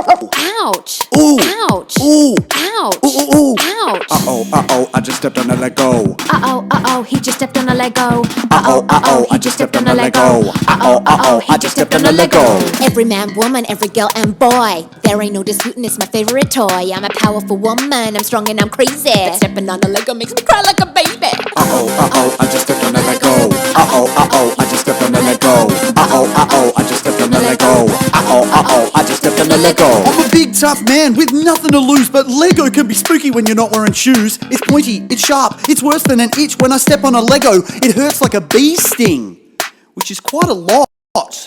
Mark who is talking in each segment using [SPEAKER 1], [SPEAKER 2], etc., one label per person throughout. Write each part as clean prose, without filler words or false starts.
[SPEAKER 1] Ouch!
[SPEAKER 2] Ooh!
[SPEAKER 1] Ouch!
[SPEAKER 2] Ooh!
[SPEAKER 1] Ouch!
[SPEAKER 2] Ooh! Ooh!
[SPEAKER 1] Ouch!
[SPEAKER 2] Uh-oh, I just stepped on a Lego.
[SPEAKER 1] He just stepped on a Lego.
[SPEAKER 2] I just stepped on a Lego. I just stepped on a Lego.
[SPEAKER 1] Every man, woman, every girl and boy. There ain't no disputing, it's my favorite toy. I'm a powerful woman, I'm strong and I'm crazy. But stepping on a Lego makes me cry like a baby.
[SPEAKER 2] I just stepped on a Lego. I just stepped on a Lego. I just stepped on a Lego. I just stepped on a Lego. I'm a big tough man with nothing to lose, but Lego can be spooky when you're not wearing shoes. It's pointy, it's sharp, it's worse than an itch. When I step on a Lego, it hurts like a bee sting, which is quite a lot.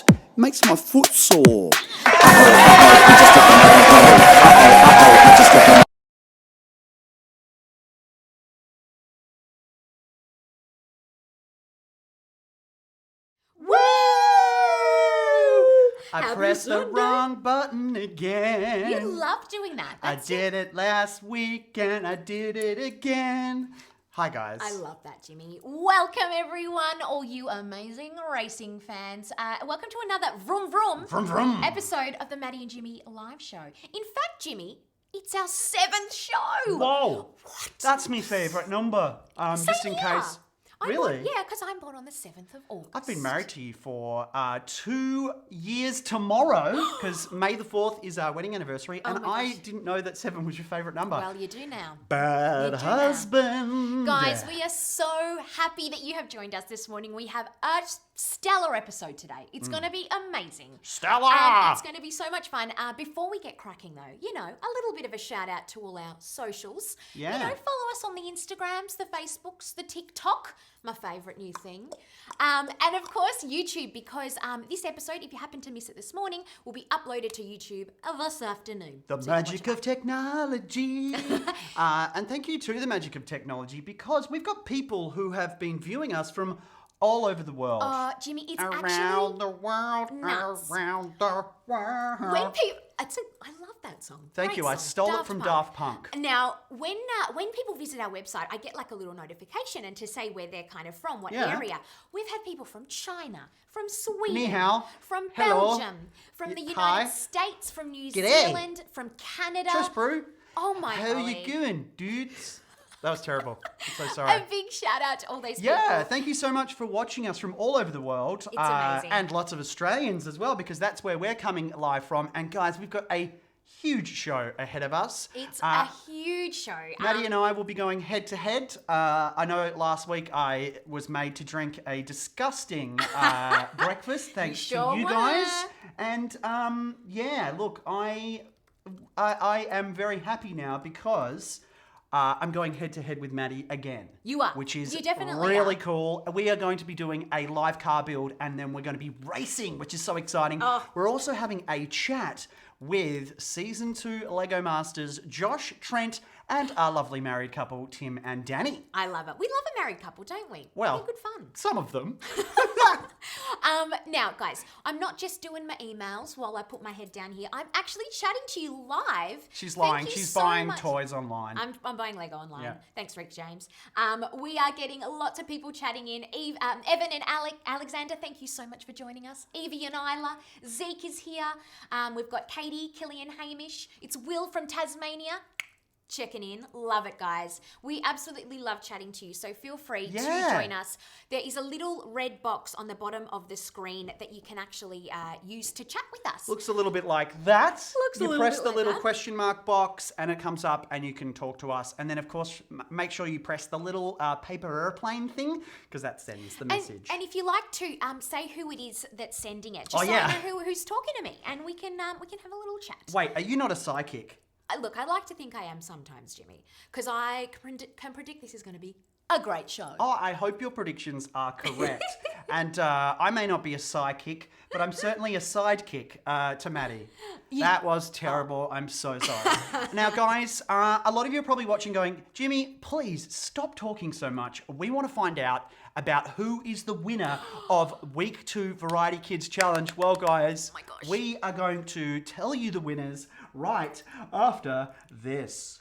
[SPEAKER 2] It makes my foot sore. I just stepped on a Lego. I just stepped on a I pressed the wrong button again.
[SPEAKER 1] You love doing that.
[SPEAKER 2] I did it last week and I did it again. Hi guys.
[SPEAKER 1] I love that, Jimmy. Welcome everyone, all you amazing racing fans. Welcome to another Vroom Vroom episode of the Maddy and Jimmy live show. In fact, Jimmy, it's our 7th show.
[SPEAKER 3] Whoa!
[SPEAKER 1] What?
[SPEAKER 3] That's my favourite number. Just in case. Really?
[SPEAKER 1] Yeah, because I'm born on the 7th of August.
[SPEAKER 3] I've been married to you for 2 years tomorrow, because May the 4th is our wedding anniversary, and I didn't know that 7 was your favourite number.
[SPEAKER 1] Well, you do now.
[SPEAKER 3] Bad
[SPEAKER 1] You do
[SPEAKER 3] husband.
[SPEAKER 1] Guys, we are so happy that you have joined us this morning. We have a stellar episode today. It's going to be amazing.
[SPEAKER 3] Stella!
[SPEAKER 1] It's going to be so much fun. Before we get cracking though, a little bit of a shout out to all our socials.
[SPEAKER 3] Yeah.
[SPEAKER 1] Follow us on the Instagrams, the Facebooks, the TikTok, my favourite new thing. And of course, YouTube, because this episode, if you happen to miss it this morning, will be uploaded to YouTube this afternoon.
[SPEAKER 3] The magic of technology. And thank you to the magic of technology, because we've got people who have been viewing us from all over the world.
[SPEAKER 1] Jimmy, it's
[SPEAKER 3] around the world,
[SPEAKER 1] nuts.
[SPEAKER 3] around the world.
[SPEAKER 1] I love that song.
[SPEAKER 3] Thank
[SPEAKER 1] Great
[SPEAKER 3] you. I
[SPEAKER 1] song.
[SPEAKER 3] stole it from Daft Punk.
[SPEAKER 1] Now, when people visit our website, I get like a little notification and to say where they're kind of from, what
[SPEAKER 3] Yeah.
[SPEAKER 1] area. We've had people from China, from Sweden,
[SPEAKER 3] Ni hao.
[SPEAKER 1] from
[SPEAKER 3] Hello.
[SPEAKER 1] Belgium, from the United
[SPEAKER 3] Hi.
[SPEAKER 1] States, from New
[SPEAKER 3] G'day.
[SPEAKER 1] Zealand, from Canada.
[SPEAKER 3] Cheers, bro.
[SPEAKER 1] Oh my
[SPEAKER 3] How
[SPEAKER 1] golly.
[SPEAKER 3] you going, dudes? That was terrible. I'm so sorry.
[SPEAKER 1] A big shout out to all these
[SPEAKER 3] Yeah,
[SPEAKER 1] people.
[SPEAKER 3] thank you so much for watching us from all over the world.
[SPEAKER 1] It's amazing.
[SPEAKER 3] And lots of Australians as well, because that's where we're coming live from. And guys, we've got a huge show ahead of us.
[SPEAKER 1] It's a huge show.
[SPEAKER 3] Maddie and I will be going head to head. I know last week I was made to drink a disgusting breakfast, thanks
[SPEAKER 1] sure
[SPEAKER 3] to you
[SPEAKER 1] were.
[SPEAKER 3] guys. And look, I am very happy now because I'm going head to head with Maddie again.
[SPEAKER 1] You are.
[SPEAKER 3] Which is
[SPEAKER 1] You definitely
[SPEAKER 3] really
[SPEAKER 1] are.
[SPEAKER 3] cool. We are going to be doing a live car build, and then we're going to be racing, which is so exciting. We're also having a chat with Season 2 Lego Masters Josh, Trent, and our lovely married couple, Tim and Danny.
[SPEAKER 1] I love it. We love a married couple, don't we?
[SPEAKER 3] Well,
[SPEAKER 1] They're good fun.
[SPEAKER 3] some of them.
[SPEAKER 1] Now, guys, I'm not just doing my emails while I put my head down here. I'm actually chatting to you live.
[SPEAKER 3] She's
[SPEAKER 1] Thank
[SPEAKER 3] lying.
[SPEAKER 1] you
[SPEAKER 3] She's
[SPEAKER 1] so
[SPEAKER 3] buying
[SPEAKER 1] much.
[SPEAKER 3] toys online.
[SPEAKER 1] I'm buying Lego online.
[SPEAKER 3] Yeah.
[SPEAKER 1] Thanks, Rick James. We are getting lots of people chatting in. Evan and Alexander, thank you so much for joining us. Evie and Isla. Zeke is here. We've got Katie, Killian, Hamish. It's Will from Tasmania. Checking in. Love it, guys. We absolutely love chatting to you, so feel free to join us. There is a little red box on the bottom of the screen that you can actually use to chat with us.
[SPEAKER 3] Looks a little bit like that.
[SPEAKER 1] Looks a
[SPEAKER 3] you
[SPEAKER 1] little
[SPEAKER 3] press
[SPEAKER 1] bit
[SPEAKER 3] the
[SPEAKER 1] like
[SPEAKER 3] little
[SPEAKER 1] that.
[SPEAKER 3] question mark box and it comes up and you can talk to us. And then, of course, make sure you press the little paper airplane thing, because that sends the message.
[SPEAKER 1] And if you like to say who it is that's sending it, just
[SPEAKER 3] Oh,
[SPEAKER 1] so
[SPEAKER 3] yeah.
[SPEAKER 1] I know who's talking to me, and we can have a little chat.
[SPEAKER 3] Wait, are you not a psychic?
[SPEAKER 1] Look, I like to think I am sometimes, Jimmy, because I can predict this is going to be a great show.
[SPEAKER 3] Oh, I hope your predictions are correct. And I may not be a psychic, but I'm certainly a sidekick to Maddie. That was terrible. I'm so sorry. Now, guys, a lot of you are probably watching going, Jimmy, please stop talking so much. We want to find out about who is the winner of Week 2 Variety Kids Challenge. Well, guys,
[SPEAKER 1] my gosh.
[SPEAKER 3] we are going to tell you the winners right after this.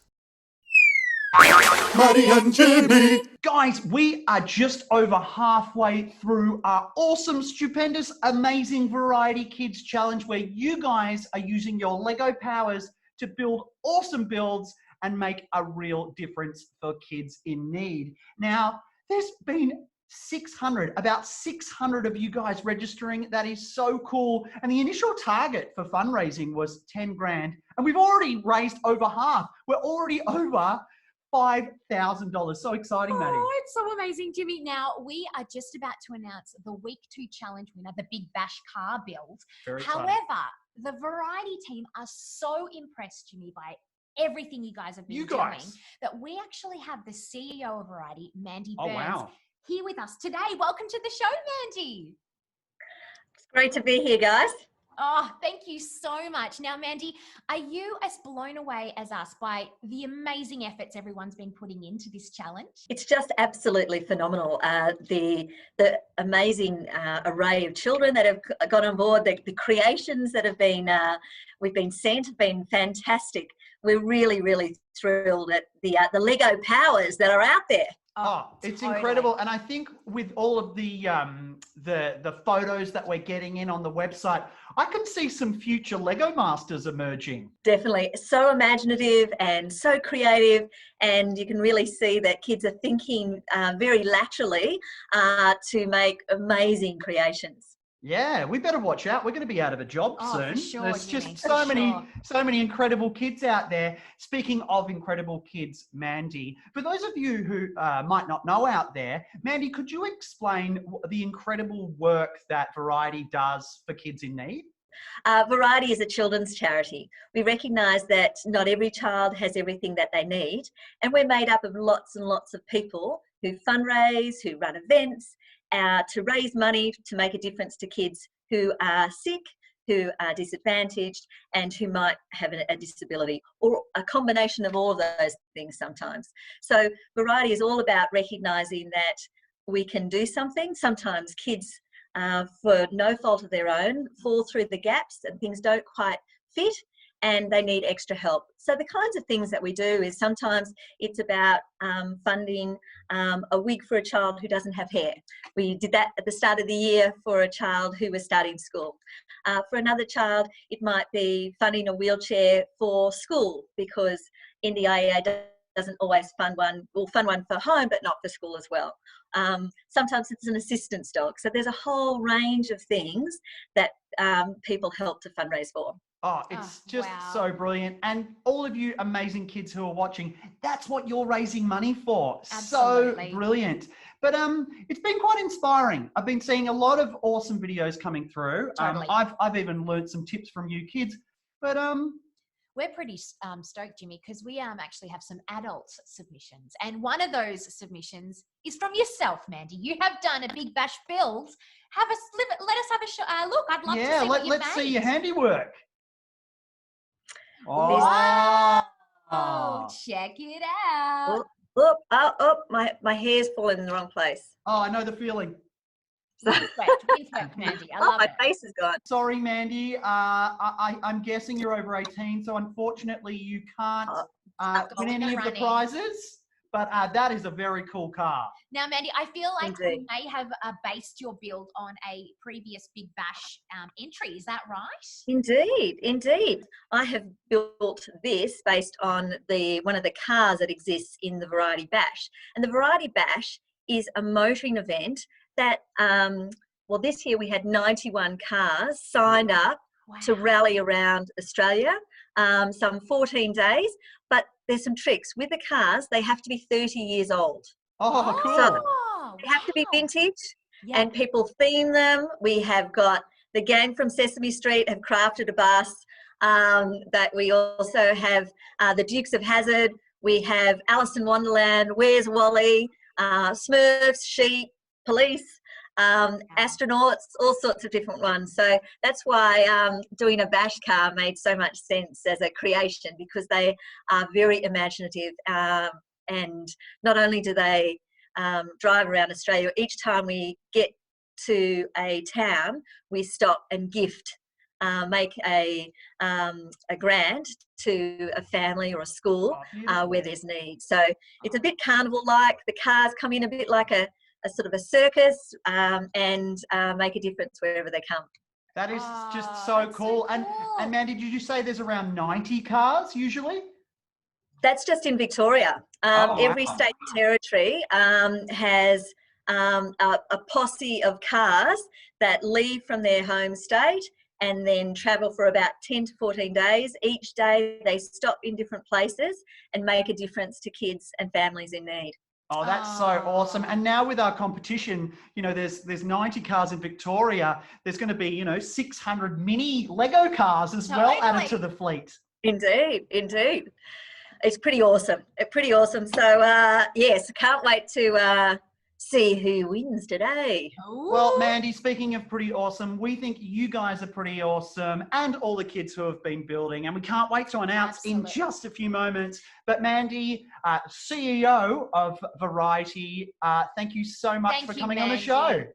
[SPEAKER 2] Maddy and Jimmy.
[SPEAKER 3] Guys, we are just over halfway through our awesome, stupendous, amazing Variety Kids Challenge where you guys are using your Lego powers to build awesome builds and make a real difference for kids in need. Now, there's been about 600 of you guys registering. That is so cool. And the initial target for fundraising was 10 grand. And we've already raised over half. We're already over $5,000. So exciting, Maddy.
[SPEAKER 1] Oh, it's so amazing, Jimmy. Now, we are just about to announce the week 2 challenge winner, the Big Bash car build.
[SPEAKER 3] Very exciting.
[SPEAKER 1] However, the Variety team are so impressed, Jimmy, by everything you guys have been doing that we actually have the CEO of Variety, Maddy Burns, here with us today. Welcome to the show, Maddy.
[SPEAKER 4] It's great to be here, guys.
[SPEAKER 1] Oh, thank you so much. Now, Maddy, are you as blown away as us by the amazing efforts everyone's been putting into this challenge?
[SPEAKER 4] It's just absolutely phenomenal. The amazing array of children that have got on board, the creations that have been we've been sent have been fantastic. We're really, really thrilled at the Lego powers that are out there.
[SPEAKER 3] Oh, it's incredible. And I think with all of the photos that we're getting in on the website, I can see some future Lego masters emerging.
[SPEAKER 4] Definitely. So imaginative and so creative. And you can really see that kids are thinking very laterally to make amazing creations.
[SPEAKER 3] Yeah, we better watch out. We're going to be out of a job soon.
[SPEAKER 1] For sure,
[SPEAKER 3] There's
[SPEAKER 1] Jimmy,
[SPEAKER 3] just so many incredible kids out there. Speaking of incredible kids, Maddy, for those of you who might not know out there, Maddy, could you explain the incredible work that Variety does for kids in need?
[SPEAKER 4] Variety is a children's charity. We recognise that not every child has everything that they need, and we're made up of lots and lots of people who fundraise, who run events, to raise money to make a difference to kids who are sick, who are disadvantaged, and who might have a disability, or a combination of all of those things sometimes. So Variety is all about recognising that we can do something. Sometimes kids, for no fault of their own, fall through the gaps and things don't quite fit and they need extra help. So the kinds of things that we do is sometimes it's about funding a wig for a child who doesn't have hair. We did that at the start of the year for a child who was starting school. For another child, it might be funding a wheelchair for school because NDIA doesn't always fund one. We'll fund one for home, but not for school as well. Sometimes it's an assistance dog. So there's a whole range of things that people help to fundraise for.
[SPEAKER 3] Oh, it's just so brilliant. And all of you amazing kids who are watching, that's what you're raising money for.
[SPEAKER 1] Absolutely.
[SPEAKER 3] So brilliant. But it's been quite inspiring. I've been seeing a lot of awesome videos coming through.
[SPEAKER 1] Totally.
[SPEAKER 3] I've even learned some tips from you kids. But
[SPEAKER 1] we're pretty stoked, Jimmy, because we actually have some adult submissions. And one of those submissions is from yourself, Maddy. You have done a Big Bash build. Let us have a look. I'd love to see what you've made.
[SPEAKER 3] Let's see your handiwork.
[SPEAKER 1] Oh, check it out.
[SPEAKER 4] My hair's fallen in the wrong place.
[SPEAKER 3] Oh, I know the feeling.
[SPEAKER 1] Windwork, Maddy. I love
[SPEAKER 4] my
[SPEAKER 1] it.
[SPEAKER 4] face is gone.
[SPEAKER 3] Sorry, Maddy. I'm guessing you're over 18, so unfortunately you can't win any of the prizes. But that is a very cool car.
[SPEAKER 1] Now, Maddy, I feel like
[SPEAKER 4] Indeed.
[SPEAKER 1] you may have based your build on a previous Big Bash entry. Is that right?
[SPEAKER 4] Indeed. I have built this based on one of the cars that exists in the Variety Bash. And the Variety Bash is a motoring event that, this year we had 91 cars signed up to rally around Australia, some 14 days. But there's some tricks. With the cars, they have to be 30 years old.
[SPEAKER 3] Oh, cool.
[SPEAKER 4] So they have to be vintage and people theme them. We have got the gang from Sesame Street have crafted a bus. That we also have the Dukes of Hazzard. We have Alice in Wonderland, Where's Wally, Smurfs, Sheep, Police, astronauts, all sorts of different ones. So that's why doing a bash car made so much sense as a creation, because they are very imaginative, and not only do they drive around Australia, each time we get to a town we stop and gift make a grant to a family or a school where there's need. So it's a bit carnival-like. The cars come in a bit like a sort of a circus, and make a difference wherever they come.
[SPEAKER 3] That is just so cool. And Mandy, did you say there's around 90 cars usually?
[SPEAKER 4] That's just in Victoria. Every state and territory has a posse of cars that leave from their home state and then travel for about 10 to 14 days. Each day they stop in different places and make a difference to kids and families in need.
[SPEAKER 3] Oh, that's so awesome. And now with our competition, you know, there's 90 cars in Victoria. There's going to be, 600 mini Lego cars as well added to the fleet.
[SPEAKER 4] Indeed. It's pretty awesome. So, yes, can't wait to see who wins today.
[SPEAKER 3] Well, Mandy, speaking of pretty awesome, we think you guys are pretty awesome and all the kids who have been building, and we can't wait to announce in just a few moments. But Mandy, CEO of Variety, thank you so much for coming on the show.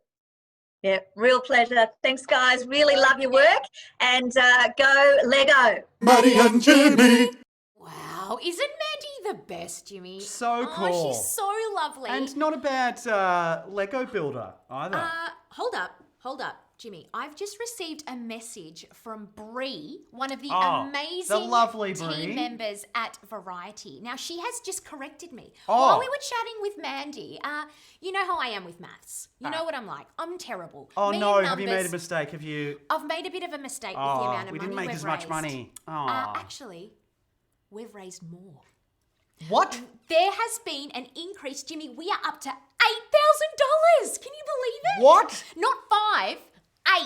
[SPEAKER 4] Yeah, real pleasure. Thanks, guys. Really love your work, and go Lego.
[SPEAKER 2] Maddy and Jimmy.
[SPEAKER 1] Wow, isn't Maddy the best, Jimmy?
[SPEAKER 3] So cool.
[SPEAKER 1] Oh, she's so lovely.
[SPEAKER 3] And not a bad Lego builder either.
[SPEAKER 1] Hold up, Jimmy. I've just received a message from Bree, one of the
[SPEAKER 3] the lovely
[SPEAKER 1] team
[SPEAKER 3] Bree.
[SPEAKER 1] members at Variety. Now, she has just corrected me.
[SPEAKER 3] Oh.
[SPEAKER 1] While we were chatting with Mandy, you know how I am with maths. You know what I'm like. I'm terrible.
[SPEAKER 3] Oh,
[SPEAKER 1] Me
[SPEAKER 3] no.
[SPEAKER 1] and
[SPEAKER 3] Have you made a
[SPEAKER 1] numbers,
[SPEAKER 3] mistake? Have you?
[SPEAKER 1] I've made a bit of a mistake with the amount of
[SPEAKER 3] we
[SPEAKER 1] money
[SPEAKER 3] didn't make
[SPEAKER 1] we've
[SPEAKER 3] as much
[SPEAKER 1] raised.
[SPEAKER 3] money.
[SPEAKER 1] Actually, we've raised more.
[SPEAKER 3] What?
[SPEAKER 1] There has been an increase, Jimmy. We are up to $8,000. Can you believe it?
[SPEAKER 3] What?
[SPEAKER 1] Not 5,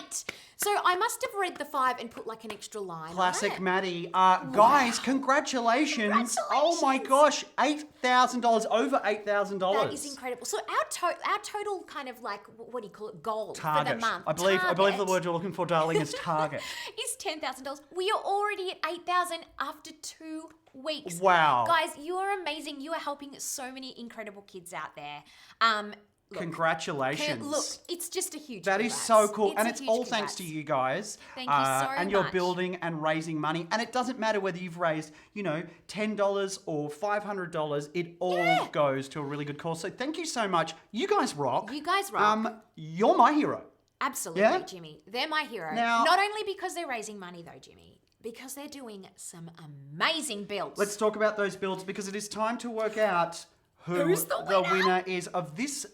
[SPEAKER 1] 8. So I must have read the 5 and put like an extra line.
[SPEAKER 3] Classic
[SPEAKER 1] on it.
[SPEAKER 3] Maddy. Guys, congratulations. Oh my gosh, $8,000, over $8,000.
[SPEAKER 1] That is incredible. So our total kind of like, what do you call it, goal
[SPEAKER 3] Target.
[SPEAKER 1] for the month.
[SPEAKER 3] I believe the
[SPEAKER 1] target
[SPEAKER 3] word you're looking for, darling, is target.
[SPEAKER 1] is $10,000. We are already at $8,000 after 2 weeks.
[SPEAKER 3] Wow.
[SPEAKER 1] Guys, you are amazing. You are helping so many incredible kids out there. Look,
[SPEAKER 3] Congratulations.
[SPEAKER 1] Look, it's just a huge
[SPEAKER 3] That is
[SPEAKER 1] congrats.
[SPEAKER 3] so cool.
[SPEAKER 1] It's
[SPEAKER 3] and
[SPEAKER 1] a
[SPEAKER 3] it's
[SPEAKER 1] huge
[SPEAKER 3] all
[SPEAKER 1] congrats.
[SPEAKER 3] thanks to you guys.
[SPEAKER 1] Thank you so
[SPEAKER 3] And you're
[SPEAKER 1] much.
[SPEAKER 3] building and raising money. And it doesn't matter whether you've raised, $10 or $500. It all goes to a really good cause. So thank you so much. You guys rock.
[SPEAKER 1] You guys rock.
[SPEAKER 3] You're my hero.
[SPEAKER 1] Absolutely,
[SPEAKER 3] Yeah?
[SPEAKER 1] Jimmy. They're my hero.
[SPEAKER 3] Now-
[SPEAKER 1] Not only because they're raising money though, Jimmy, because they're doing some amazing builds.
[SPEAKER 3] Let's talk about those builds because it is time to work out
[SPEAKER 1] Who's the winner?
[SPEAKER 3] winner is of this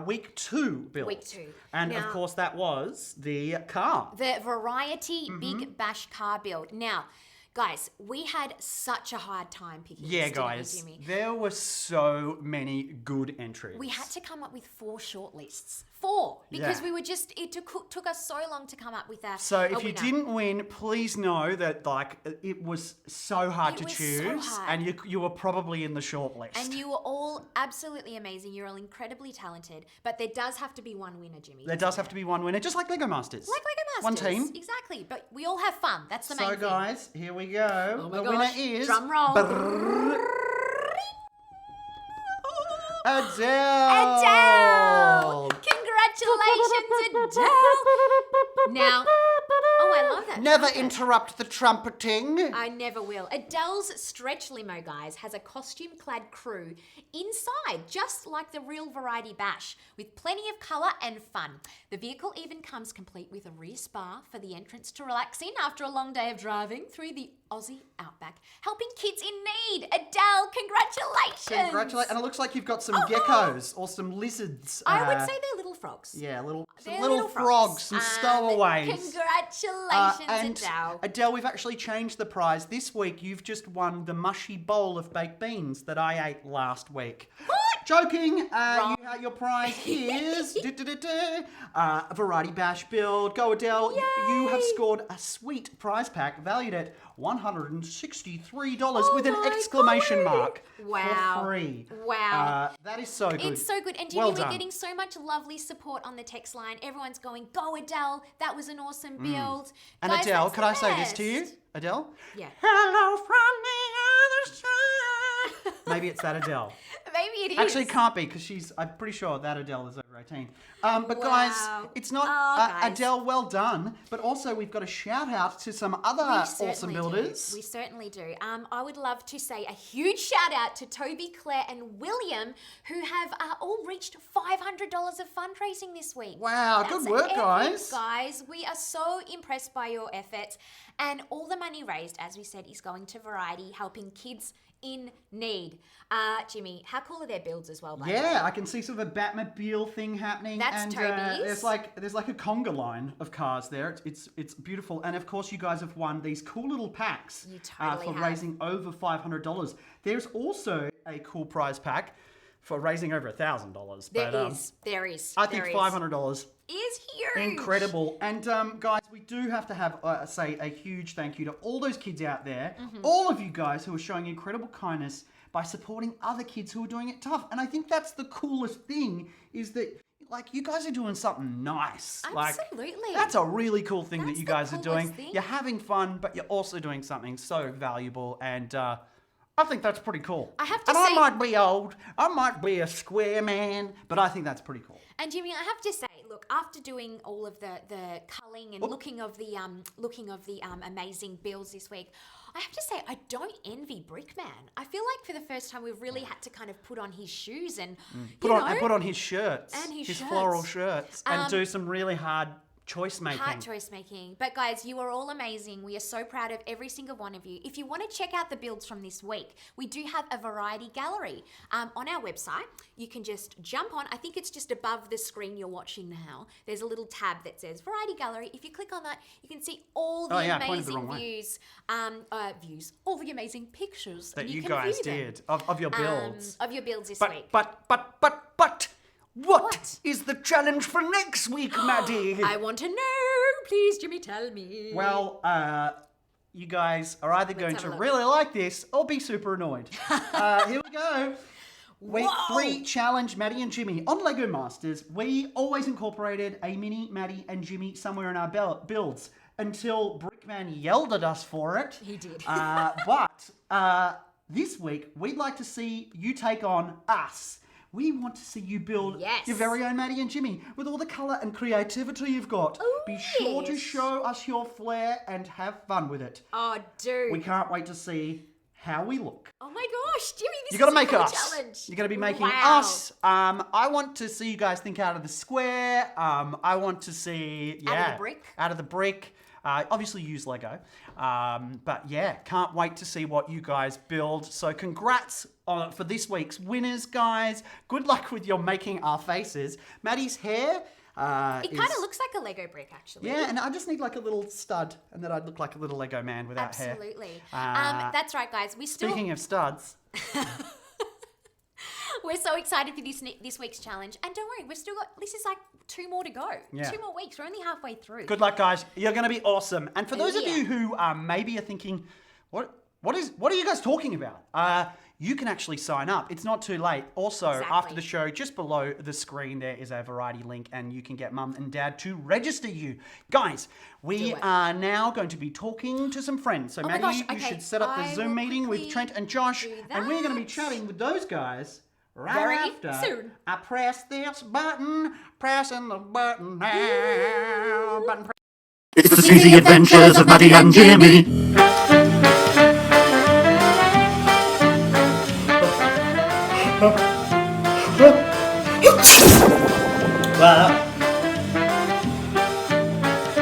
[SPEAKER 3] week 2 build.
[SPEAKER 1] Week 2.
[SPEAKER 3] And of
[SPEAKER 1] Now-
[SPEAKER 3] course that was the car.
[SPEAKER 1] The Variety
[SPEAKER 3] Mm-hmm.
[SPEAKER 1] Big Bash car build. Now, guys, we had such a hard time picking
[SPEAKER 3] Yeah,
[SPEAKER 1] this, didn't we,
[SPEAKER 3] guys.
[SPEAKER 1] Jimmy?
[SPEAKER 3] There were so many good entries.
[SPEAKER 1] We had to come up with 4 shortlists. 4. Because
[SPEAKER 3] Yeah.
[SPEAKER 1] we were just, it took us so long to come up with a
[SPEAKER 3] So if
[SPEAKER 1] a
[SPEAKER 3] you
[SPEAKER 1] winner.
[SPEAKER 3] didn't win, please know that it was so hard
[SPEAKER 1] It
[SPEAKER 3] to
[SPEAKER 1] was so
[SPEAKER 3] choose,
[SPEAKER 1] hard.
[SPEAKER 3] and you were probably in the short list.
[SPEAKER 1] And you were all absolutely amazing. You're all incredibly talented. But there does have to be one winner, Jimmy.
[SPEAKER 3] there does have to be one winner, just like Lego Masters.
[SPEAKER 1] Like Lego
[SPEAKER 3] One
[SPEAKER 1] Masters.
[SPEAKER 3] team.
[SPEAKER 1] Exactly. But we all have fun. That's the main
[SPEAKER 3] So
[SPEAKER 1] thing.
[SPEAKER 3] guys, here we go.
[SPEAKER 1] Oh my
[SPEAKER 3] the
[SPEAKER 1] gosh.
[SPEAKER 3] winner is
[SPEAKER 1] Drum roll.
[SPEAKER 3] Adele.
[SPEAKER 1] Adele! Congratulations, Adele! Now, I love that.
[SPEAKER 3] Never
[SPEAKER 1] trumpet.
[SPEAKER 3] interrupt the trumpeting.
[SPEAKER 1] I never will. Adele's stretch limo, guys, has a costume-clad crew inside, just like the real Variety Bash, with plenty of colour and fun. The vehicle even comes complete with a rear spa for the entrance to relax in after a long day of driving through the Aussie outback, helping kids in need. Adele, congratulations!
[SPEAKER 3] Congratulations. And it looks like you've got some geckos or some lizards.
[SPEAKER 1] I would say they're little frogs.
[SPEAKER 3] Yeah, some
[SPEAKER 1] They're
[SPEAKER 3] little frogs, some stowaways.
[SPEAKER 1] Congratulations,
[SPEAKER 3] And
[SPEAKER 1] Adele.
[SPEAKER 3] Adele, we've actually changed the prize. This week, you've just won the mushy bowl of baked beans that I ate last week.
[SPEAKER 1] What?
[SPEAKER 3] Joking. Your prize is a Variety Bash build. Go, Adele. You have scored a sweet prize pack valued at $163 with an
[SPEAKER 1] my
[SPEAKER 3] exclamation
[SPEAKER 1] God.
[SPEAKER 3] mark.
[SPEAKER 1] Wow.
[SPEAKER 3] For free.
[SPEAKER 1] Wow.
[SPEAKER 3] That is so good.
[SPEAKER 1] It's so good. And Jimmy,
[SPEAKER 3] Well
[SPEAKER 1] we're
[SPEAKER 3] done.
[SPEAKER 1] getting so much lovely support on the text line. Everyone's going, go Adele. That was an awesome build.
[SPEAKER 3] And
[SPEAKER 1] Guys,
[SPEAKER 3] Adele,
[SPEAKER 1] that's
[SPEAKER 3] could
[SPEAKER 1] the
[SPEAKER 3] I say this to you?
[SPEAKER 1] best.
[SPEAKER 3] Adele?
[SPEAKER 1] Yeah.
[SPEAKER 3] Hello from the other side. Maybe it's that Adele.
[SPEAKER 1] maybe it is.
[SPEAKER 3] Actually, it can't be because I'm pretty sure that Adele is over 18. But guys,
[SPEAKER 1] Wow.
[SPEAKER 3] it's not
[SPEAKER 1] Guys.
[SPEAKER 3] Adele, well done. But also, we've got a shout out to some other awesome builders.
[SPEAKER 1] We certainly do. I would love to say a huge shout out to Toby, Claire, and William, who have all reached $500 of fundraising this week.
[SPEAKER 3] Wow, good work,
[SPEAKER 1] epic,
[SPEAKER 3] guys.
[SPEAKER 1] Guys, we are so impressed by your efforts. And all the money raised, as we said, is going to Variety, helping kids in need. Jimmy, how cool are their builds as well, by the way?
[SPEAKER 3] Yeah, I can see sort of a Batmobile thing happening.
[SPEAKER 1] That's
[SPEAKER 3] and
[SPEAKER 1] Toby's.
[SPEAKER 3] there's like a conga line of cars there. It's beautiful. And of course, you guys have won these cool little packs
[SPEAKER 1] You totally
[SPEAKER 3] for
[SPEAKER 1] have.
[SPEAKER 3] raising over $500. There's also a cool prize pack for raising over $1,000.
[SPEAKER 1] There is.
[SPEAKER 3] I think $500
[SPEAKER 1] is huge.
[SPEAKER 3] incredible. And guys, we do have to have say a huge thank you to all those kids out there,
[SPEAKER 1] Mm-hmm.
[SPEAKER 3] all of you guys who are showing incredible kindness by supporting other kids who are doing it tough. And I think that's the coolest thing, is that like you guys are doing something nice.
[SPEAKER 1] Absolutely.
[SPEAKER 3] Like, that's a really cool thing that
[SPEAKER 1] That's
[SPEAKER 3] you
[SPEAKER 1] the
[SPEAKER 3] guys are doing.
[SPEAKER 1] coolest thing.
[SPEAKER 3] You're having fun, but you're also doing something so valuable, and I think that's pretty cool.
[SPEAKER 1] I have to
[SPEAKER 3] and
[SPEAKER 1] say-
[SPEAKER 3] I might be old, I might be a square man, but I think that's pretty cool.
[SPEAKER 1] And Jimmy, I have to say, look, after doing all of the culling and looking of the amazing builds this week, I have to say I don't envy Brickman. I feel like for the first time we've really had to kind of put on his shoes and
[SPEAKER 3] Put on his shirts,
[SPEAKER 1] And his shirts.
[SPEAKER 3] floral shirts, and do some really hard choice making.
[SPEAKER 1] hard choice making. But guys, you are all amazing. We are so proud of every single one of you. If you want to check out the builds from this week, we do have a variety gallery on our website. You can just jump on. I think it's just above the screen you're watching now. There's a little tab that says variety gallery. If you click on that, you can see all the
[SPEAKER 3] I pointed the wrong
[SPEAKER 1] amazing
[SPEAKER 3] way.
[SPEAKER 1] views, all the amazing pictures
[SPEAKER 3] that you
[SPEAKER 1] can
[SPEAKER 3] guys
[SPEAKER 1] view them,
[SPEAKER 3] did of your builds.
[SPEAKER 1] of your builds this week.
[SPEAKER 3] But what is the challenge for next week, Maddy?
[SPEAKER 1] I want to know. Please, Jimmy, tell me.
[SPEAKER 3] Well, you guys are either going
[SPEAKER 1] have a
[SPEAKER 3] to
[SPEAKER 1] look.
[SPEAKER 3] really like this or be super annoyed. Here we go. Week
[SPEAKER 1] Whoa.
[SPEAKER 3] 3 challenge, Maddy and Jimmy. On Lego Masters, we always incorporated a mini Maddy and Jimmy somewhere in our builds until Brickman yelled at us for it.
[SPEAKER 1] He did.
[SPEAKER 3] But this week, we'd like to see you take on us. We want to see you build
[SPEAKER 1] Yes.
[SPEAKER 3] your very own Maddy and Jimmy with all the colour and creativity you've got. Be sure to
[SPEAKER 1] yes.
[SPEAKER 3] show us your flair and have fun with it.
[SPEAKER 1] Oh, dude.
[SPEAKER 3] We can't wait to see how we look.
[SPEAKER 1] Oh my gosh, Jimmy, this
[SPEAKER 3] You got to
[SPEAKER 1] is a
[SPEAKER 3] make
[SPEAKER 1] cool
[SPEAKER 3] us.
[SPEAKER 1] challenge.
[SPEAKER 3] You're going to be making
[SPEAKER 1] Wow.
[SPEAKER 3] us. I want to see you guys think out of the square. I want to see out of the brick. Obviously use Lego. But yeah, can't wait to see what you guys build. So congrats for this week's winners, guys. Good luck with your making our faces. Maddie's hair.
[SPEAKER 1] It kind of looks like a Lego brick, actually.
[SPEAKER 3] Yeah, and I just need like a little stud, and then I'd look like a little Lego man without hair.
[SPEAKER 1] Absolutely. That's right, guys.
[SPEAKER 3] Speaking of studs,
[SPEAKER 1] We're so excited for this week's challenge. And don't worry, we've still got, this is like 2 more to go.
[SPEAKER 3] Yeah.
[SPEAKER 1] 2 more weeks. We're only halfway through.
[SPEAKER 3] good luck, guys. You're going to be awesome. And for those of
[SPEAKER 1] Yeah.
[SPEAKER 3] you who maybe are thinking, what are you guys talking about? You can actually sign up. It's not too late. Also,
[SPEAKER 1] Exactly.
[SPEAKER 3] after the show, just below the screen, there is a variety link, and you can get mum and dad to register you. Guys, we
[SPEAKER 1] it.
[SPEAKER 3] are now going to be talking to some friends. So,
[SPEAKER 1] Oh my
[SPEAKER 3] Maddie,
[SPEAKER 1] gosh,
[SPEAKER 3] you
[SPEAKER 1] okay.
[SPEAKER 3] should set up the
[SPEAKER 1] I
[SPEAKER 3] Zoom
[SPEAKER 1] will
[SPEAKER 3] meeting with
[SPEAKER 1] quickly
[SPEAKER 3] Trent and Josh,
[SPEAKER 1] do
[SPEAKER 3] and we're going to be
[SPEAKER 1] that.
[SPEAKER 3] chatting with those guys right
[SPEAKER 1] Very
[SPEAKER 3] after
[SPEAKER 1] soon.
[SPEAKER 3] I press this button, pressing the button now. Button press.
[SPEAKER 2] It's the sleazy adventures of Maddy and Jimmy.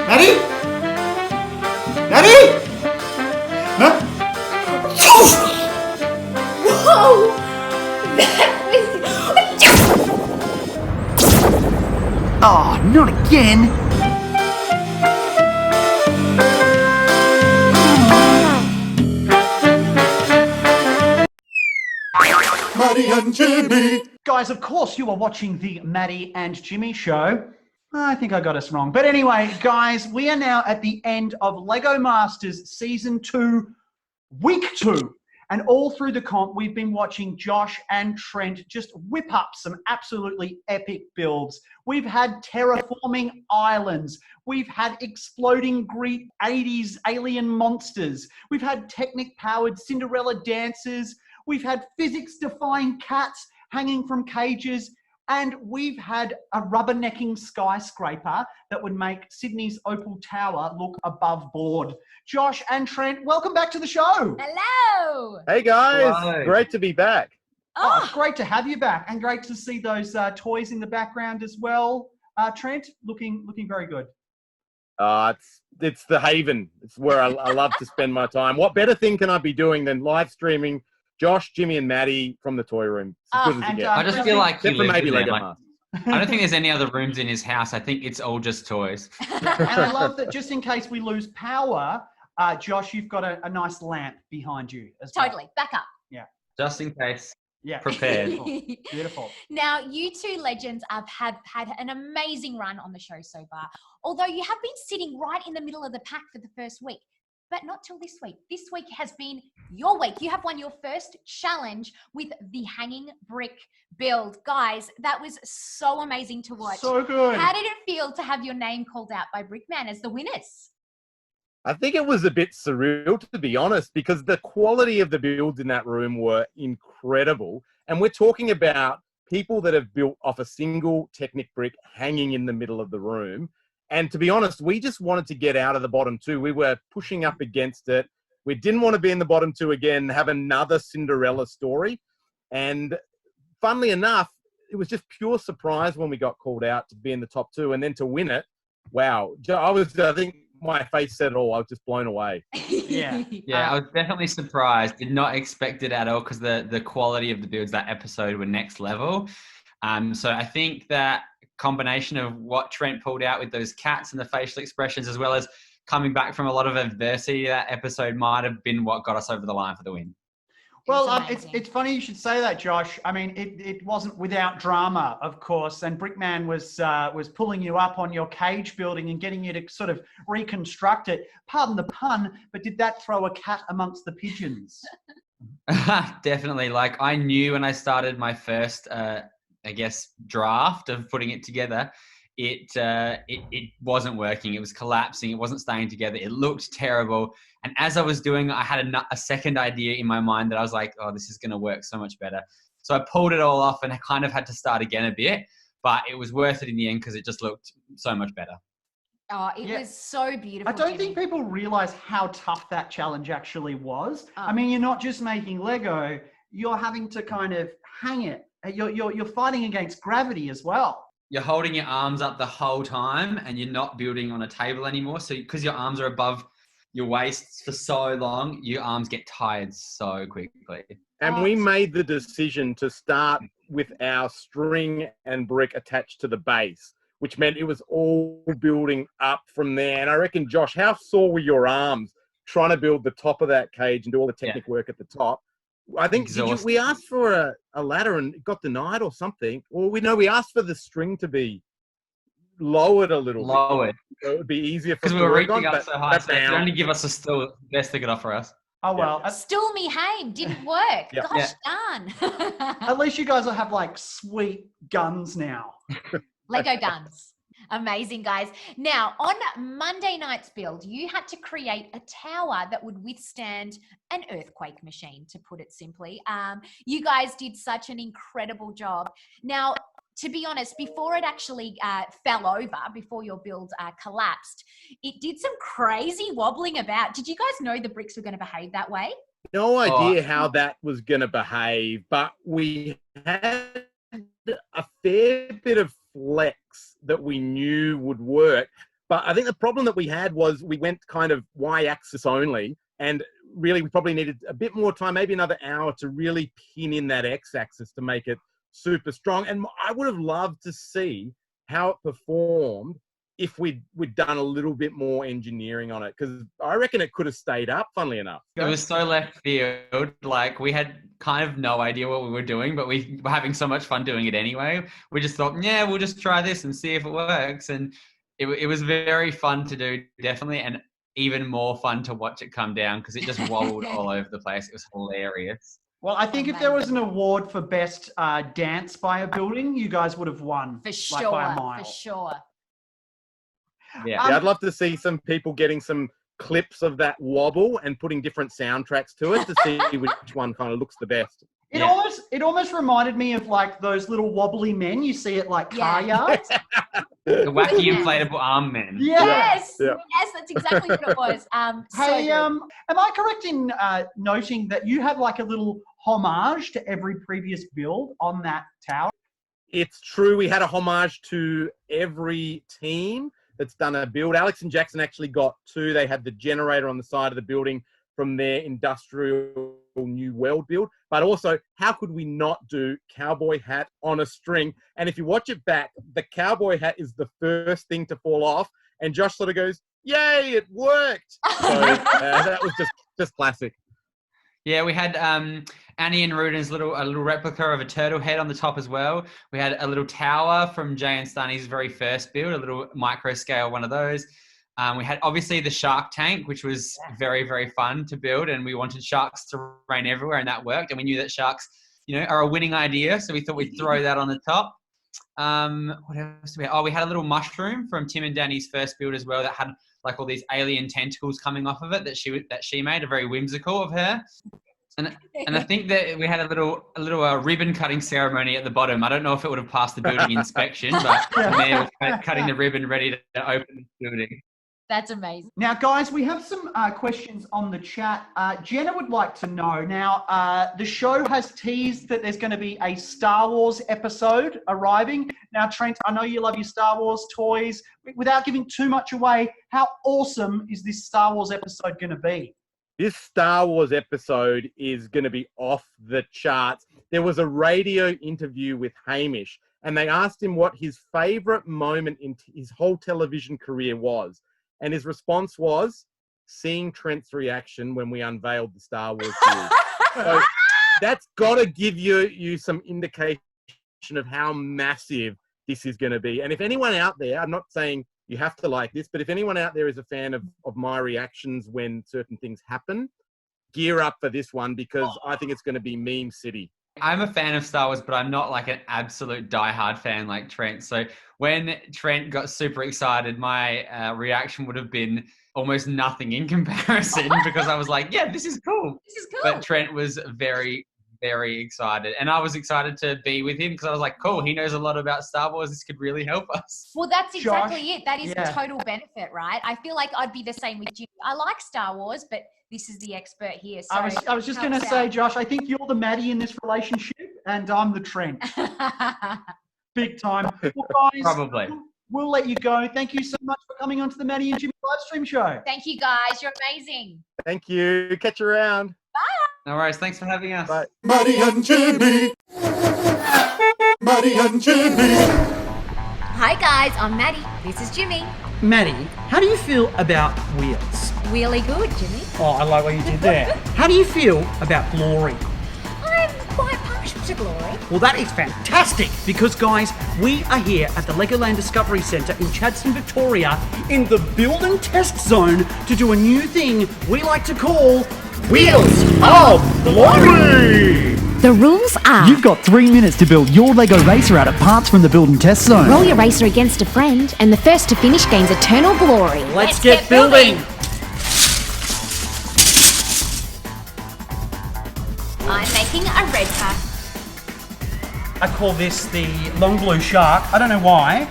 [SPEAKER 3] Maddy? Maddy? Huh?
[SPEAKER 1] Whoa!
[SPEAKER 3] Oh, not again.
[SPEAKER 2] Maddy and Jimmy.
[SPEAKER 3] Guys, of course you are watching the Maddy and Jimmy show. I think I got us wrong. But anyway, guys, we are now at the end of Lego Masters Season 2, Week 2. And all through the comp, we've been watching Josh and Trent just whip up some absolutely epic builds. We've had terraforming islands. We've had exploding Greek 80s alien monsters. We've had Technic-powered Cinderella dances. We've had physics-defying cats. hanging from cages, and we've had a rubbernecking skyscraper that would make Sydney's Opal Tower look above board. Josh and Trent, welcome back to the show.
[SPEAKER 1] Hello.
[SPEAKER 5] Hey guys,
[SPEAKER 6] Hello.
[SPEAKER 5] great to be back.
[SPEAKER 3] Oh, it's great to have you back, and great to see those toys in the background as well. Trent, looking very good.
[SPEAKER 5] It's the haven. It's where I love to spend my time. What better thing can I be doing than live streaming Josh, Jimmy, and Maddie from the toy room? It's as good as
[SPEAKER 3] and,
[SPEAKER 5] it gets.
[SPEAKER 6] I just feel like he
[SPEAKER 5] Except for
[SPEAKER 6] lives
[SPEAKER 5] maybe
[SPEAKER 6] in there.
[SPEAKER 5] Lego
[SPEAKER 6] Like,
[SPEAKER 5] Masters.
[SPEAKER 6] I don't think there's any other rooms in his house. I think it's all just toys.
[SPEAKER 3] And I love that just in case we lose power, Josh, you've got a nice lamp behind you as well.
[SPEAKER 1] Totally. Back up.
[SPEAKER 6] Just in case.
[SPEAKER 3] Yeah.
[SPEAKER 6] Prepared.
[SPEAKER 3] Beautiful.
[SPEAKER 1] Now, you two legends have had an amazing run on the show so far. Although you have been sitting right in the middle of the pack for the first week, but not till this week. This week has been your week. You have won your first challenge with the hanging brick build. Guys, that was so amazing to watch.
[SPEAKER 3] So good.
[SPEAKER 1] How did it feel to have your name called out by Brickman as the winners?
[SPEAKER 5] I think it was a bit surreal, to be honest, because the quality of the builds in that room were incredible. And we're talking about people that have built off a single Technic brick hanging in the middle of the room. And to be honest, we just wanted to get out of the bottom two. We were pushing up against it. We didn't want to be in the bottom two again, have another Cinderella story. And funnily enough, it was just pure surprise when we got called out to be in the top two, and then to win it. Wow. I think my face said it all. I was just blown away.
[SPEAKER 3] Yeah.
[SPEAKER 6] Yeah, I was definitely surprised. Did not expect it at all because the quality of the builds that episode were next level. So I think that combination of what Trent pulled out with those cats and the facial expressions, as well as coming back from a lot of adversity, that episode might have been what got us over the line for the win.
[SPEAKER 3] Well, it's funny you should say that, Josh. I mean, it wasn't without drama, of course, and Brickman was pulling you up on your cage building and getting you to sort of reconstruct it. Pardon the pun, but did that throw a cat amongst the pigeons?
[SPEAKER 6] Definitely. Like, I knew when I started my first, draft of putting it together, it wasn't working. It was collapsing. It wasn't staying together. It looked terrible. And as I was doing it, I had a second idea in my mind that I was like, oh, this is going to work so much better. So I pulled it all off and I kind of had to start again a bit, but it was worth it in the end because it just looked so much better.
[SPEAKER 1] Oh, it was so beautiful.
[SPEAKER 3] I don't
[SPEAKER 1] Jimmy.
[SPEAKER 3] think people realize how tough that challenge actually was.
[SPEAKER 1] Oh.
[SPEAKER 3] I mean, you're not just making Lego, you're having to kind of hang it. You're fighting against gravity as well.
[SPEAKER 6] You're holding your arms up the whole time and you're not building on a table anymore. So because your arms are above your waist for so long, your arms get tired so quickly.
[SPEAKER 5] And we made the decision to start with our string and brick attached to the base, which meant it was all building up from there. And I reckon, Josh, how sore were your arms trying to build the top of that cage and do all the technical work at the top? I think we asked for a ladder and it got denied or something. Or we asked for the string to be lowered a little bit. So it would be easier for us
[SPEAKER 6] because we
[SPEAKER 5] to
[SPEAKER 6] were
[SPEAKER 5] work
[SPEAKER 6] reaching
[SPEAKER 5] on,
[SPEAKER 6] up so high. So they only give us a stool, best they could offer us.
[SPEAKER 3] Oh, well.
[SPEAKER 1] Stool me home didn't work.
[SPEAKER 5] Yeah.
[SPEAKER 1] Gosh darn.
[SPEAKER 3] At least you guys will have like sweet guns now.
[SPEAKER 1] Lego guns. Amazing, guys. Now, on Monday night's build, you had to create a tower that would withstand an earthquake machine, to put it simply. You guys did such an incredible job. Now, to be honest, before it actually fell over, before your build collapsed, it did some crazy wobbling about. Did you guys know the bricks were going to behave that way?
[SPEAKER 5] No idea how that was going to behave, but we had a fair bit of flex that we knew would work. But I think the problem that we had was we went kind of y-axis only, and really we probably needed a bit more time, maybe another hour, to really pin in that x-axis to make it super strong. And I would have loved to see how it performed if we'd done a little bit more engineering on it, because I reckon it could have stayed up, funnily enough.
[SPEAKER 6] It was so left field. Like, we had kind of no idea what we were doing, but we were having so much fun doing it anyway. We just thought, yeah, we'll just try this and see if it works. And it was very fun to do, definitely, and even more fun to watch it come down because it just wobbled all over the place. It was hilarious.
[SPEAKER 3] Well, I think if there was an award for best dance by a building, you guys would have won.
[SPEAKER 1] For sure.
[SPEAKER 3] Like by a mile.
[SPEAKER 1] For sure.
[SPEAKER 6] Yeah.
[SPEAKER 5] I'd love to see some people getting some clips of that wobble and putting different soundtracks to it to see which one kind of looks the best.
[SPEAKER 3] It almost reminded me of like those little wobbly men you see at like car yards.
[SPEAKER 6] The wacky inflatable arm men.
[SPEAKER 1] Yes,
[SPEAKER 5] Yeah.
[SPEAKER 1] yes, that's exactly what it was.
[SPEAKER 3] Hey,
[SPEAKER 1] so
[SPEAKER 3] am I correct in noting that you had like a little homage to every previous build on that tower?
[SPEAKER 5] It's true. We had a homage to every team that's done a build. Alex and Jackson actually got 2. They had the generator on the side of the building from their industrial New World build. But also, how could we not do cowboy hat on a string? And if you watch it back, the cowboy hat is the first thing to fall off. And Josh sort of goes, "Yay, it worked!" So that was just classic.
[SPEAKER 6] Yeah, we had Annie and Ruden's a little replica of a turtle head on the top as well. We had a little tower from Jay and Stunny's very first build, a little micro scale one of those. We had obviously the shark tank, which was very, very fun to build, and we wanted sharks to rain everywhere, and that worked. And we knew that sharks, are a winning idea, so we thought we'd throw that on the top. What else do we have? Oh, we had a little mushroom from Tim and Danny's first build as well that had like all these alien tentacles coming off of it that she made, a very whimsical of her. And I think that we had a little ribbon cutting ceremony at the bottom. I don't know if it would have passed the building inspection, but the mayor was cutting the ribbon ready to open the building.
[SPEAKER 1] that's amazing.
[SPEAKER 3] Now, guys, we have some questions on the chat. Jenna would like to know. Now, the show has teased that there's going to be a Star Wars episode arriving. Now, Trent, I know you love your Star Wars toys. Without giving too much away, how awesome is this Star Wars episode going to be?
[SPEAKER 5] This Star Wars episode is going to be off the charts. There was a radio interview with Hamish, and they asked him what his favorite moment in his whole television career was. And his response was seeing Trent's reaction when we unveiled the Star Wars series. So that's got to give you some indication of how massive this is going to be. And if anyone out there, I'm not saying you have to like this, but if anyone out there is a fan of my reactions when certain things happen, gear up for this one because I think it's going to be meme city.
[SPEAKER 6] I'm a fan of Star Wars, but I'm not like an absolute diehard fan like Trent. So when Trent got super excited, my reaction would have been almost nothing in comparison because I was like, yeah, this is cool.
[SPEAKER 1] This is cool.
[SPEAKER 6] But Trent was very, very excited. And I was excited to be with him because I was like, cool, he knows a lot about Star Wars. This could really help us.
[SPEAKER 1] Well, that's exactly
[SPEAKER 3] Josh,
[SPEAKER 1] it. That is
[SPEAKER 3] yeah.
[SPEAKER 1] a total benefit, right? I feel like I'd be the same with you. I like Star Wars, but this is the expert here. So
[SPEAKER 3] I was just going to say, Josh, I think you're the Maddy in this relationship and I'm the Trent. Big time. Well, guys,
[SPEAKER 6] Probably.
[SPEAKER 3] we'll let you go. Thank you so much for coming onto the Maddy and Jimmy live stream show.
[SPEAKER 1] Thank you, guys. You're amazing.
[SPEAKER 5] Thank you. Catch you around.
[SPEAKER 6] No worries. Thanks for having us.
[SPEAKER 5] Bye.
[SPEAKER 2] Maddy and Jimmy. Maddy and Jimmy.
[SPEAKER 1] Hi, guys. I'm Maddie. This is Jimmy.
[SPEAKER 7] Maddy, how do you feel about wheels?
[SPEAKER 1] Really good, Jimmy.
[SPEAKER 7] Oh, I like what you did there. How do you feel about glory?
[SPEAKER 1] I'm quite partial to glory.
[SPEAKER 7] Well, that is fantastic because, guys, we are here at the Legoland Discovery Centre in Chadstone, Victoria, in the build and test zone to do a new thing we like to call Wheels of Glory!
[SPEAKER 8] The rules are:
[SPEAKER 9] You've got 3 minutes to build your Lego racer out of parts from the build and test zone.
[SPEAKER 8] roll your racer against a friend, and the first to finish gains eternal glory.
[SPEAKER 7] Let's get building!
[SPEAKER 1] I'm making a red car.
[SPEAKER 7] I call this the long blue shark. I don't know why.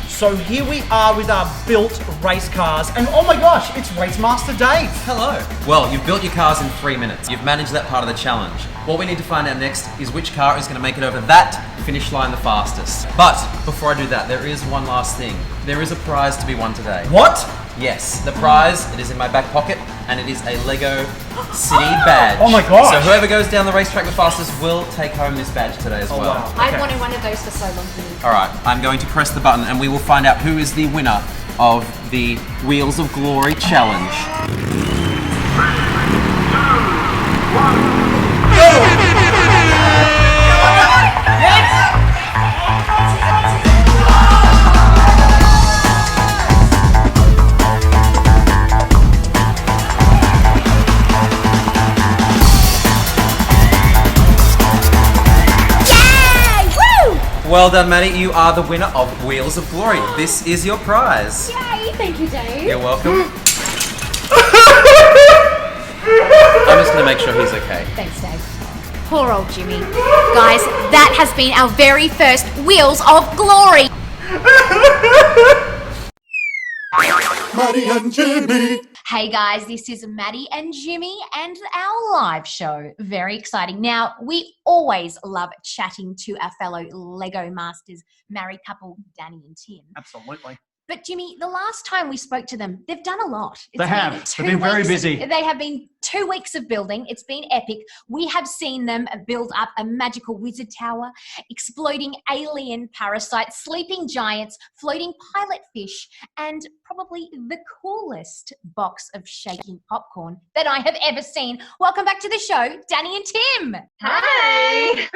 [SPEAKER 7] So here we are with our built race cars, and oh my gosh, it's Race Master Dave.
[SPEAKER 10] Hello. Well, you've built your cars in 3 minutes. You've managed that part of the challenge. What we need to find out next is which car is going to make it over that finish line the fastest. But before I do that, there is one last thing. There is a prize to be won today.
[SPEAKER 7] What?
[SPEAKER 10] Yes, the prize, it is in my back pocket, and it is a Lego City badge.
[SPEAKER 7] Oh my gosh.
[SPEAKER 10] So whoever goes down the racetrack the fastest will take home this badge today as well.
[SPEAKER 7] wow.
[SPEAKER 1] I've wanted one of those for so long.
[SPEAKER 10] Alright, I'm going to press the button and we will find out who is the winner of the Wheels of Glory challenge. Well done, Maddie. You are the winner of Wheels of Glory. This is your prize.
[SPEAKER 1] Yay! Thank you, Dave.
[SPEAKER 10] You're welcome. I'm just going to make sure he's okay.
[SPEAKER 1] Thanks, Dave. Poor old Jimmy. Guys, that has been our very first Wheels of Glory.
[SPEAKER 2] Maddy and Jimmy.
[SPEAKER 1] Hey guys, this is Maddie and Jimmy and our live show. Very exciting. Now, we always love chatting to our fellow Lego Masters, married couple Danny and Tim.
[SPEAKER 7] Absolutely.
[SPEAKER 1] But Jimmy, the last time we spoke to them, they've done a lot.
[SPEAKER 7] They have. They've been very busy.
[SPEAKER 1] They have been 2 weeks of building. It's been epic. We have seen them build up a magical wizard tower, exploding alien parasites, sleeping giants, floating pilot fish, and probably the coolest box of shaking popcorn that I have ever seen. Welcome back to the show, Danny and Tim.
[SPEAKER 4] Hi.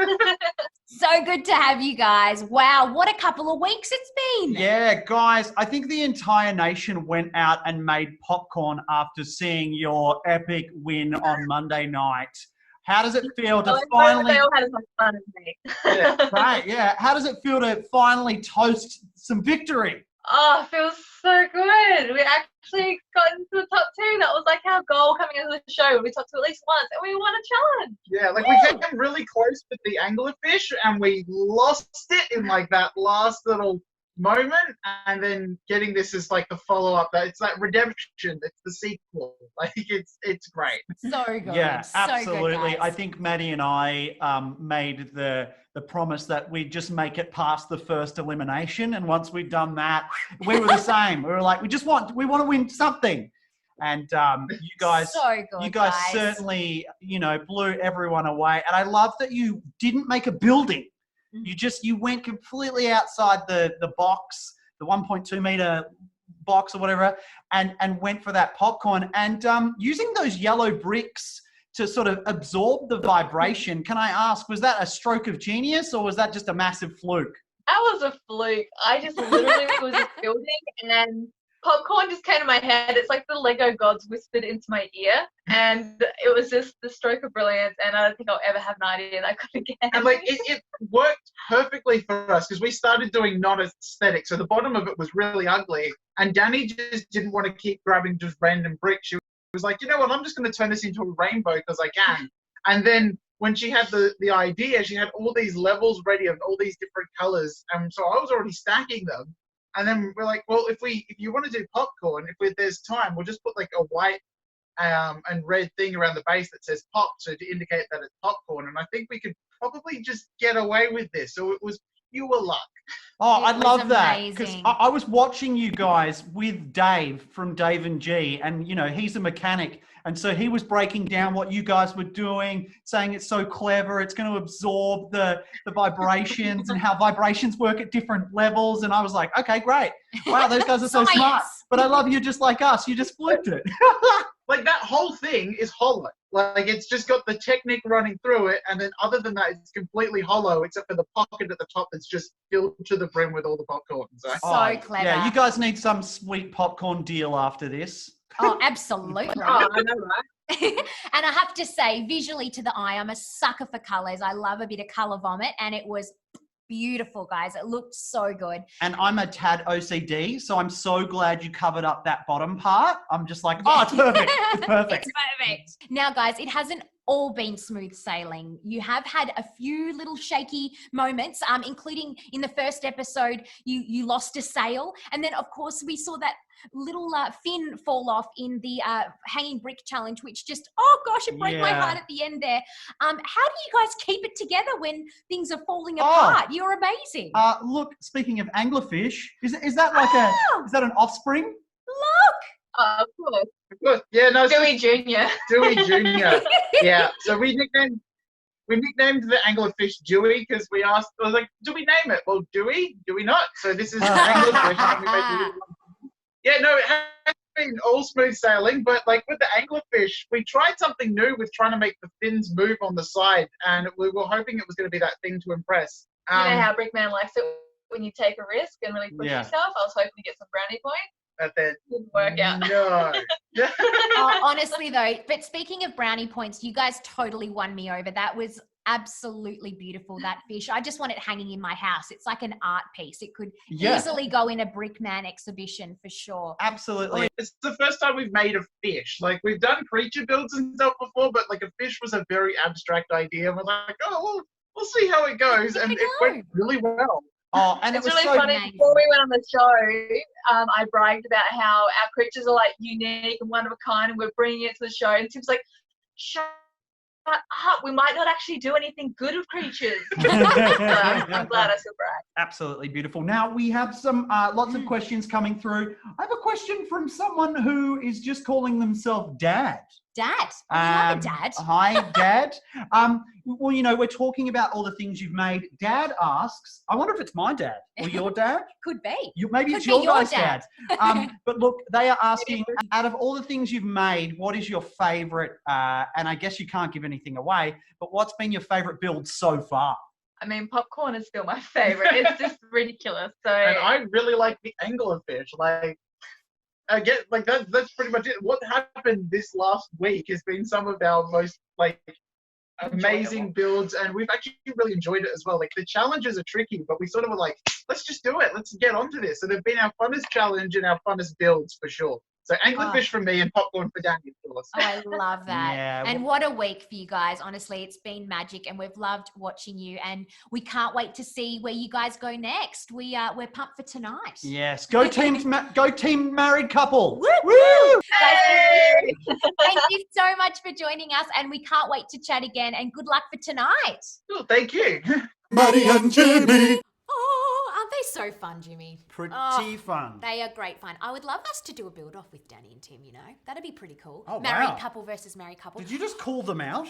[SPEAKER 1] So good to have you guys. Wow, what a couple of weeks it's been.
[SPEAKER 3] Yeah, guys, I think the entire nation went out and made popcorn after seeing your epic win on Monday night. How does it feel to finally...
[SPEAKER 4] They all had as much fun as me.
[SPEAKER 3] Yeah, right, yeah. How does it feel to finally toast some victory?
[SPEAKER 11] Oh, it feels so good. We actually got into the top 2. That was like our goal coming into the show. We top 2 at least once, and we won a challenge.
[SPEAKER 12] Yeah, like we came really close with the anglerfish, and we lost it in like that last little moment. And then getting this is like the follow-up. It's like redemption. It's the sequel. Like it's great.
[SPEAKER 1] So good.
[SPEAKER 3] Yeah,
[SPEAKER 1] So
[SPEAKER 3] absolutely.
[SPEAKER 1] good, guys.
[SPEAKER 3] I think Maddie and I made the promise that we'd just make it past the first elimination, and once we'd done that, we were the same. We were like, we want to win something, and you guys,
[SPEAKER 1] So good,
[SPEAKER 3] you guys certainly, blew everyone away. And I love that you didn't make a building. You went completely outside the box, the 1.2 meter box or whatever, and went for that popcorn, and using those yellow bricks to sort of absorb the vibration. Can I ask, was that a stroke of genius, or was that just a massive fluke?
[SPEAKER 11] That was a fluke. I just literally was just building, and then popcorn just came to my head. It's like the Lego gods whispered into my ear, and it was just the stroke of brilliance, and I don't think I'll ever have an idea that good again.
[SPEAKER 12] And like it worked perfectly for us because we started doing non-aesthetic. So the bottom of it was really ugly, and Danny just didn't want to keep grabbing just random bricks. She was like, you know what, I'm just going to turn this into a rainbow because I can. And then when she had the idea, she had all these levels ready of all these different colors, and so I was already stacking them. And then we're like, well, if you want to do popcorn, if there's time, we'll just put like a white and red thing around the base that says pop, so to indicate that it's popcorn. And I think we could probably just get away with this. So it was pure luck.
[SPEAKER 3] Oh, I love that,
[SPEAKER 1] amazing.
[SPEAKER 3] because I was watching you guys with Dave from Dave and G, and he's a mechanic, and so he was breaking down what you guys were doing, saying it's so clever, it's going to absorb the vibrations and how vibrations work at different levels, and I was like, okay, great, wow, those guys are so smart. But I love you just like us, you just flipped it.
[SPEAKER 12] Like that whole thing is hollow. Like it's just got the Technic running through it, and then other than that, it's completely hollow except for the pocket at the top that's just filled to the brim with all the popcorn. So
[SPEAKER 1] clever.
[SPEAKER 3] Yeah, you guys need some sweet popcorn deal after this.
[SPEAKER 1] Oh, absolutely.
[SPEAKER 11] Oh, I know, right?
[SPEAKER 1] And I have to say, visually to the eye, I'm a sucker for colours. I love a bit of colour vomit, and it was beautiful, guys. It looked so good.
[SPEAKER 3] And I'm a tad OCD, so I'm so glad you covered up that bottom part. I'm just like, oh, it's perfect. It's perfect.
[SPEAKER 1] It's perfect. Now, guys, it hasn't all been smooth sailing. You have had a few little shaky moments, including in the first episode, you lost a sail. And then, of course, we saw that little fin fall off in the hanging brick challenge, which just, oh gosh, it broke my heart at the end there. How do you guys keep it together when things are falling apart? You're amazing.
[SPEAKER 3] Look, speaking of anglerfish, is that like is that an offspring?
[SPEAKER 1] Look.
[SPEAKER 11] Of course.
[SPEAKER 12] Of course. Yeah, no.
[SPEAKER 11] Dewey Jr.
[SPEAKER 12] Dewey Jr. Yeah. So we nicknamed the anglerfish Dewey because I was like, do we name it? Well, Dewey? Do we not? So this is anglerfish. Yeah, no, it has been all smooth sailing, but like with the anglerfish, we tried something new with trying to make the fins move on the side, and we were hoping it was going to be that thing to impress.
[SPEAKER 11] You know how Brickman likes it when you take a risk and really push yourself? I was hoping to get some brownie points.
[SPEAKER 12] But then
[SPEAKER 11] didn't work out.
[SPEAKER 12] No.
[SPEAKER 1] Honestly though, but speaking of brownie points, you guys totally won me over. That was absolutely beautiful, that fish. I just want it hanging in my house. It's like an art piece. It could
[SPEAKER 3] Yeah.
[SPEAKER 1] easily go in a Brickman exhibition for sure.
[SPEAKER 3] Absolutely.
[SPEAKER 12] It's the first time we've made a fish. Like, we've done creature builds and stuff before, but like a fish was a very abstract idea. And we're like, oh, we'll see how it goes. And it went really well.
[SPEAKER 3] Oh, and
[SPEAKER 11] It's
[SPEAKER 3] it was
[SPEAKER 11] really
[SPEAKER 3] so
[SPEAKER 11] funny. Before we went on the show, I bragged about how our creatures are like unique and one of a kind, and we're bringing it to the show. And Tim's like, shut up, we might not actually do anything good with creatures. So I'm glad I still brag.
[SPEAKER 3] Absolutely beautiful. Now we have some lots of questions coming through. I have a question from someone who is just calling themselves Dad.
[SPEAKER 1] Dad. Oh, you have a dad.
[SPEAKER 3] Hi, Dad. Well, you know, we're talking about all the things you've made. Dad asks, I wonder if it's my dad or your dad.
[SPEAKER 1] Could be.
[SPEAKER 3] Maybe
[SPEAKER 1] Could
[SPEAKER 3] it's
[SPEAKER 1] be
[SPEAKER 3] your
[SPEAKER 1] your
[SPEAKER 3] guys'
[SPEAKER 1] dad.
[SPEAKER 3] dad. But look, they are asking, out of all the things you've made, what is your favourite? And I guess you can't give anything away, but what's been your favourite build so far?
[SPEAKER 11] I mean, popcorn is still my favorite. It's just ridiculous. So
[SPEAKER 12] And I really like the anglerfish. Like, I get like that's pretty much it. What happened this last week has been some of our most like amazing builds, and we've actually really enjoyed it as well. Like, the challenges are tricky, but we sort of were like, let's just do it. Let's get onto this. So they've been our funnest challenge and our funnest builds for sure. So anglerfish for me and popcorn for Danny, of course.
[SPEAKER 1] Oh, I love that.
[SPEAKER 3] Yeah.
[SPEAKER 1] And what a week for you guys. Honestly, it's been magic and we've loved watching you, and we can't wait to see where you guys go next. We're pumped for tonight.
[SPEAKER 3] Yes, go team married couple.
[SPEAKER 1] Woo! Guys, thank you so much for joining us, and we can't wait to chat again, and good luck for tonight.
[SPEAKER 12] Cool, thank you.
[SPEAKER 2] Maddy and Jimmy.
[SPEAKER 1] Oh, aren't they so fun, Jimmy?
[SPEAKER 3] Pretty fun.
[SPEAKER 1] They are great fun. I would love us to do a build-off with Danny and Tim, you know. That'd be pretty cool.
[SPEAKER 3] Oh,
[SPEAKER 1] married
[SPEAKER 3] wow.
[SPEAKER 1] couple versus married couple.
[SPEAKER 3] Did you just call them out?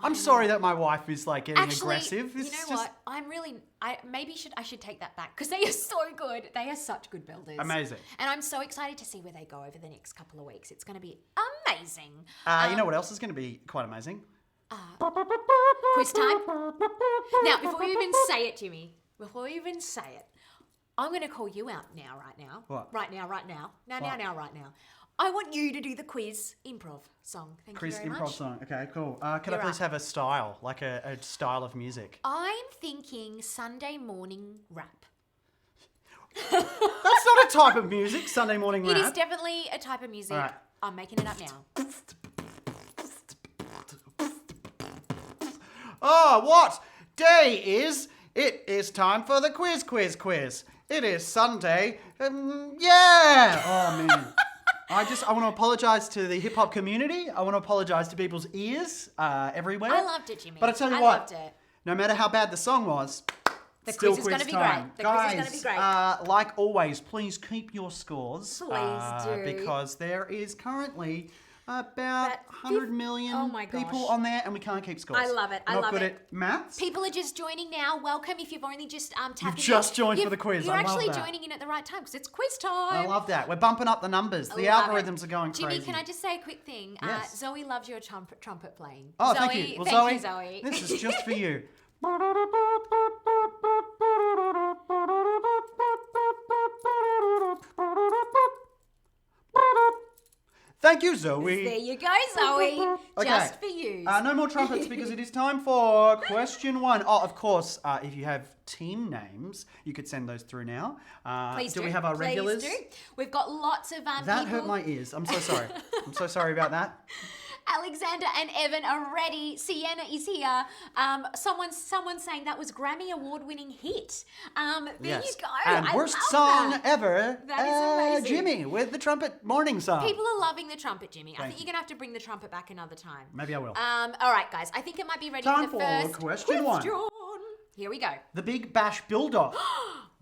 [SPEAKER 3] I'm sorry that my wife is like getting aggressive.
[SPEAKER 1] You know what? I should take that back, because they are so good. They are such good builders.
[SPEAKER 3] Amazing.
[SPEAKER 1] And I'm so excited to see where they go over the next couple of weeks. It's going to be amazing.
[SPEAKER 3] You know what else is going to be quite amazing?
[SPEAKER 1] Quiz time. Now, before you even say it, Jimmy, I'm going to call you out now, right now.
[SPEAKER 3] What?
[SPEAKER 1] Right now. Now. I want you to do the quiz improv song. Thank you very much.
[SPEAKER 3] Improv song. Okay, cool. Can I
[SPEAKER 1] You're
[SPEAKER 3] please
[SPEAKER 1] up.
[SPEAKER 3] have a style, like a style of music?
[SPEAKER 1] I'm thinking Sunday morning rap.
[SPEAKER 3] That's not a type of music, Sunday morning rap.
[SPEAKER 1] It is definitely a type of music.
[SPEAKER 3] All right.
[SPEAKER 1] I'm making it up now.
[SPEAKER 3] Oh, what day is it? Is time for the quiz. It is Sunday. Yeah. Oh, man. I want to apologise to the hip hop community. I want to apologise to people's ears everywhere.
[SPEAKER 1] I loved it, Jimmy.
[SPEAKER 3] But I tell you
[SPEAKER 1] I
[SPEAKER 3] what,
[SPEAKER 1] loved it.
[SPEAKER 3] no matter how bad the song was,
[SPEAKER 1] The
[SPEAKER 3] still
[SPEAKER 1] quiz is gonna be
[SPEAKER 3] time.
[SPEAKER 1] great. The quiz
[SPEAKER 3] Guys,
[SPEAKER 1] is gonna be great.
[SPEAKER 3] like always, please keep your scores.
[SPEAKER 1] Please do.
[SPEAKER 3] Because there is currently about
[SPEAKER 1] That
[SPEAKER 3] 100 million
[SPEAKER 1] oh my
[SPEAKER 3] people
[SPEAKER 1] gosh.
[SPEAKER 3] on there, and we can't keep scores.
[SPEAKER 1] I love it. I
[SPEAKER 3] Not
[SPEAKER 1] love
[SPEAKER 3] good
[SPEAKER 1] it.
[SPEAKER 3] at maths.
[SPEAKER 1] People are just joining now. Welcome if you've only just tapped in.
[SPEAKER 3] just joined for the quiz.
[SPEAKER 1] You're
[SPEAKER 3] I love
[SPEAKER 1] actually
[SPEAKER 3] that.
[SPEAKER 1] joining in at the right time, because it's quiz time.
[SPEAKER 3] I love that. We're bumping up the numbers. The
[SPEAKER 1] Love it.
[SPEAKER 3] algorithms are going
[SPEAKER 1] Jimmy,
[SPEAKER 3] crazy.
[SPEAKER 1] can I just say a quick thing?
[SPEAKER 3] Yes.
[SPEAKER 1] Zoe loves your trumpet playing.
[SPEAKER 3] Oh,
[SPEAKER 1] Zoe,
[SPEAKER 3] thank you. Well,
[SPEAKER 1] thank you, Zoe.
[SPEAKER 3] This is just for you. Thank you, Zoe.
[SPEAKER 1] There you go, Zoe.
[SPEAKER 3] Okay.
[SPEAKER 1] Just for you.
[SPEAKER 3] No more trumpets, because it is time for question one. Oh, of course, if you have team names, you could send those through now.
[SPEAKER 1] Please do.
[SPEAKER 3] we have our
[SPEAKER 1] Please
[SPEAKER 3] regulars?
[SPEAKER 1] do. We've got lots of
[SPEAKER 3] That
[SPEAKER 1] people.
[SPEAKER 3] hurt my ears. I'm so sorry. I'm so sorry about that.
[SPEAKER 1] Alexander and Evan are ready. Sienna is here. Someone's saying that was Grammy award-winning hit. There
[SPEAKER 3] Yes.
[SPEAKER 1] you go.
[SPEAKER 3] And
[SPEAKER 1] I
[SPEAKER 3] worst
[SPEAKER 1] love
[SPEAKER 3] song
[SPEAKER 1] that.
[SPEAKER 3] ever.
[SPEAKER 1] That is amazing.
[SPEAKER 3] Jimmy with the trumpet morning song.
[SPEAKER 1] People are loving the trumpet, Jimmy. I
[SPEAKER 3] Thank
[SPEAKER 1] think you're gonna have to bring the trumpet back another time.
[SPEAKER 3] Maybe I will.
[SPEAKER 1] All right, guys. I think it might be ready
[SPEAKER 3] Time
[SPEAKER 1] for the
[SPEAKER 3] for
[SPEAKER 1] first
[SPEAKER 3] question one.
[SPEAKER 1] Here we go.
[SPEAKER 3] The Big Bash Build-Off.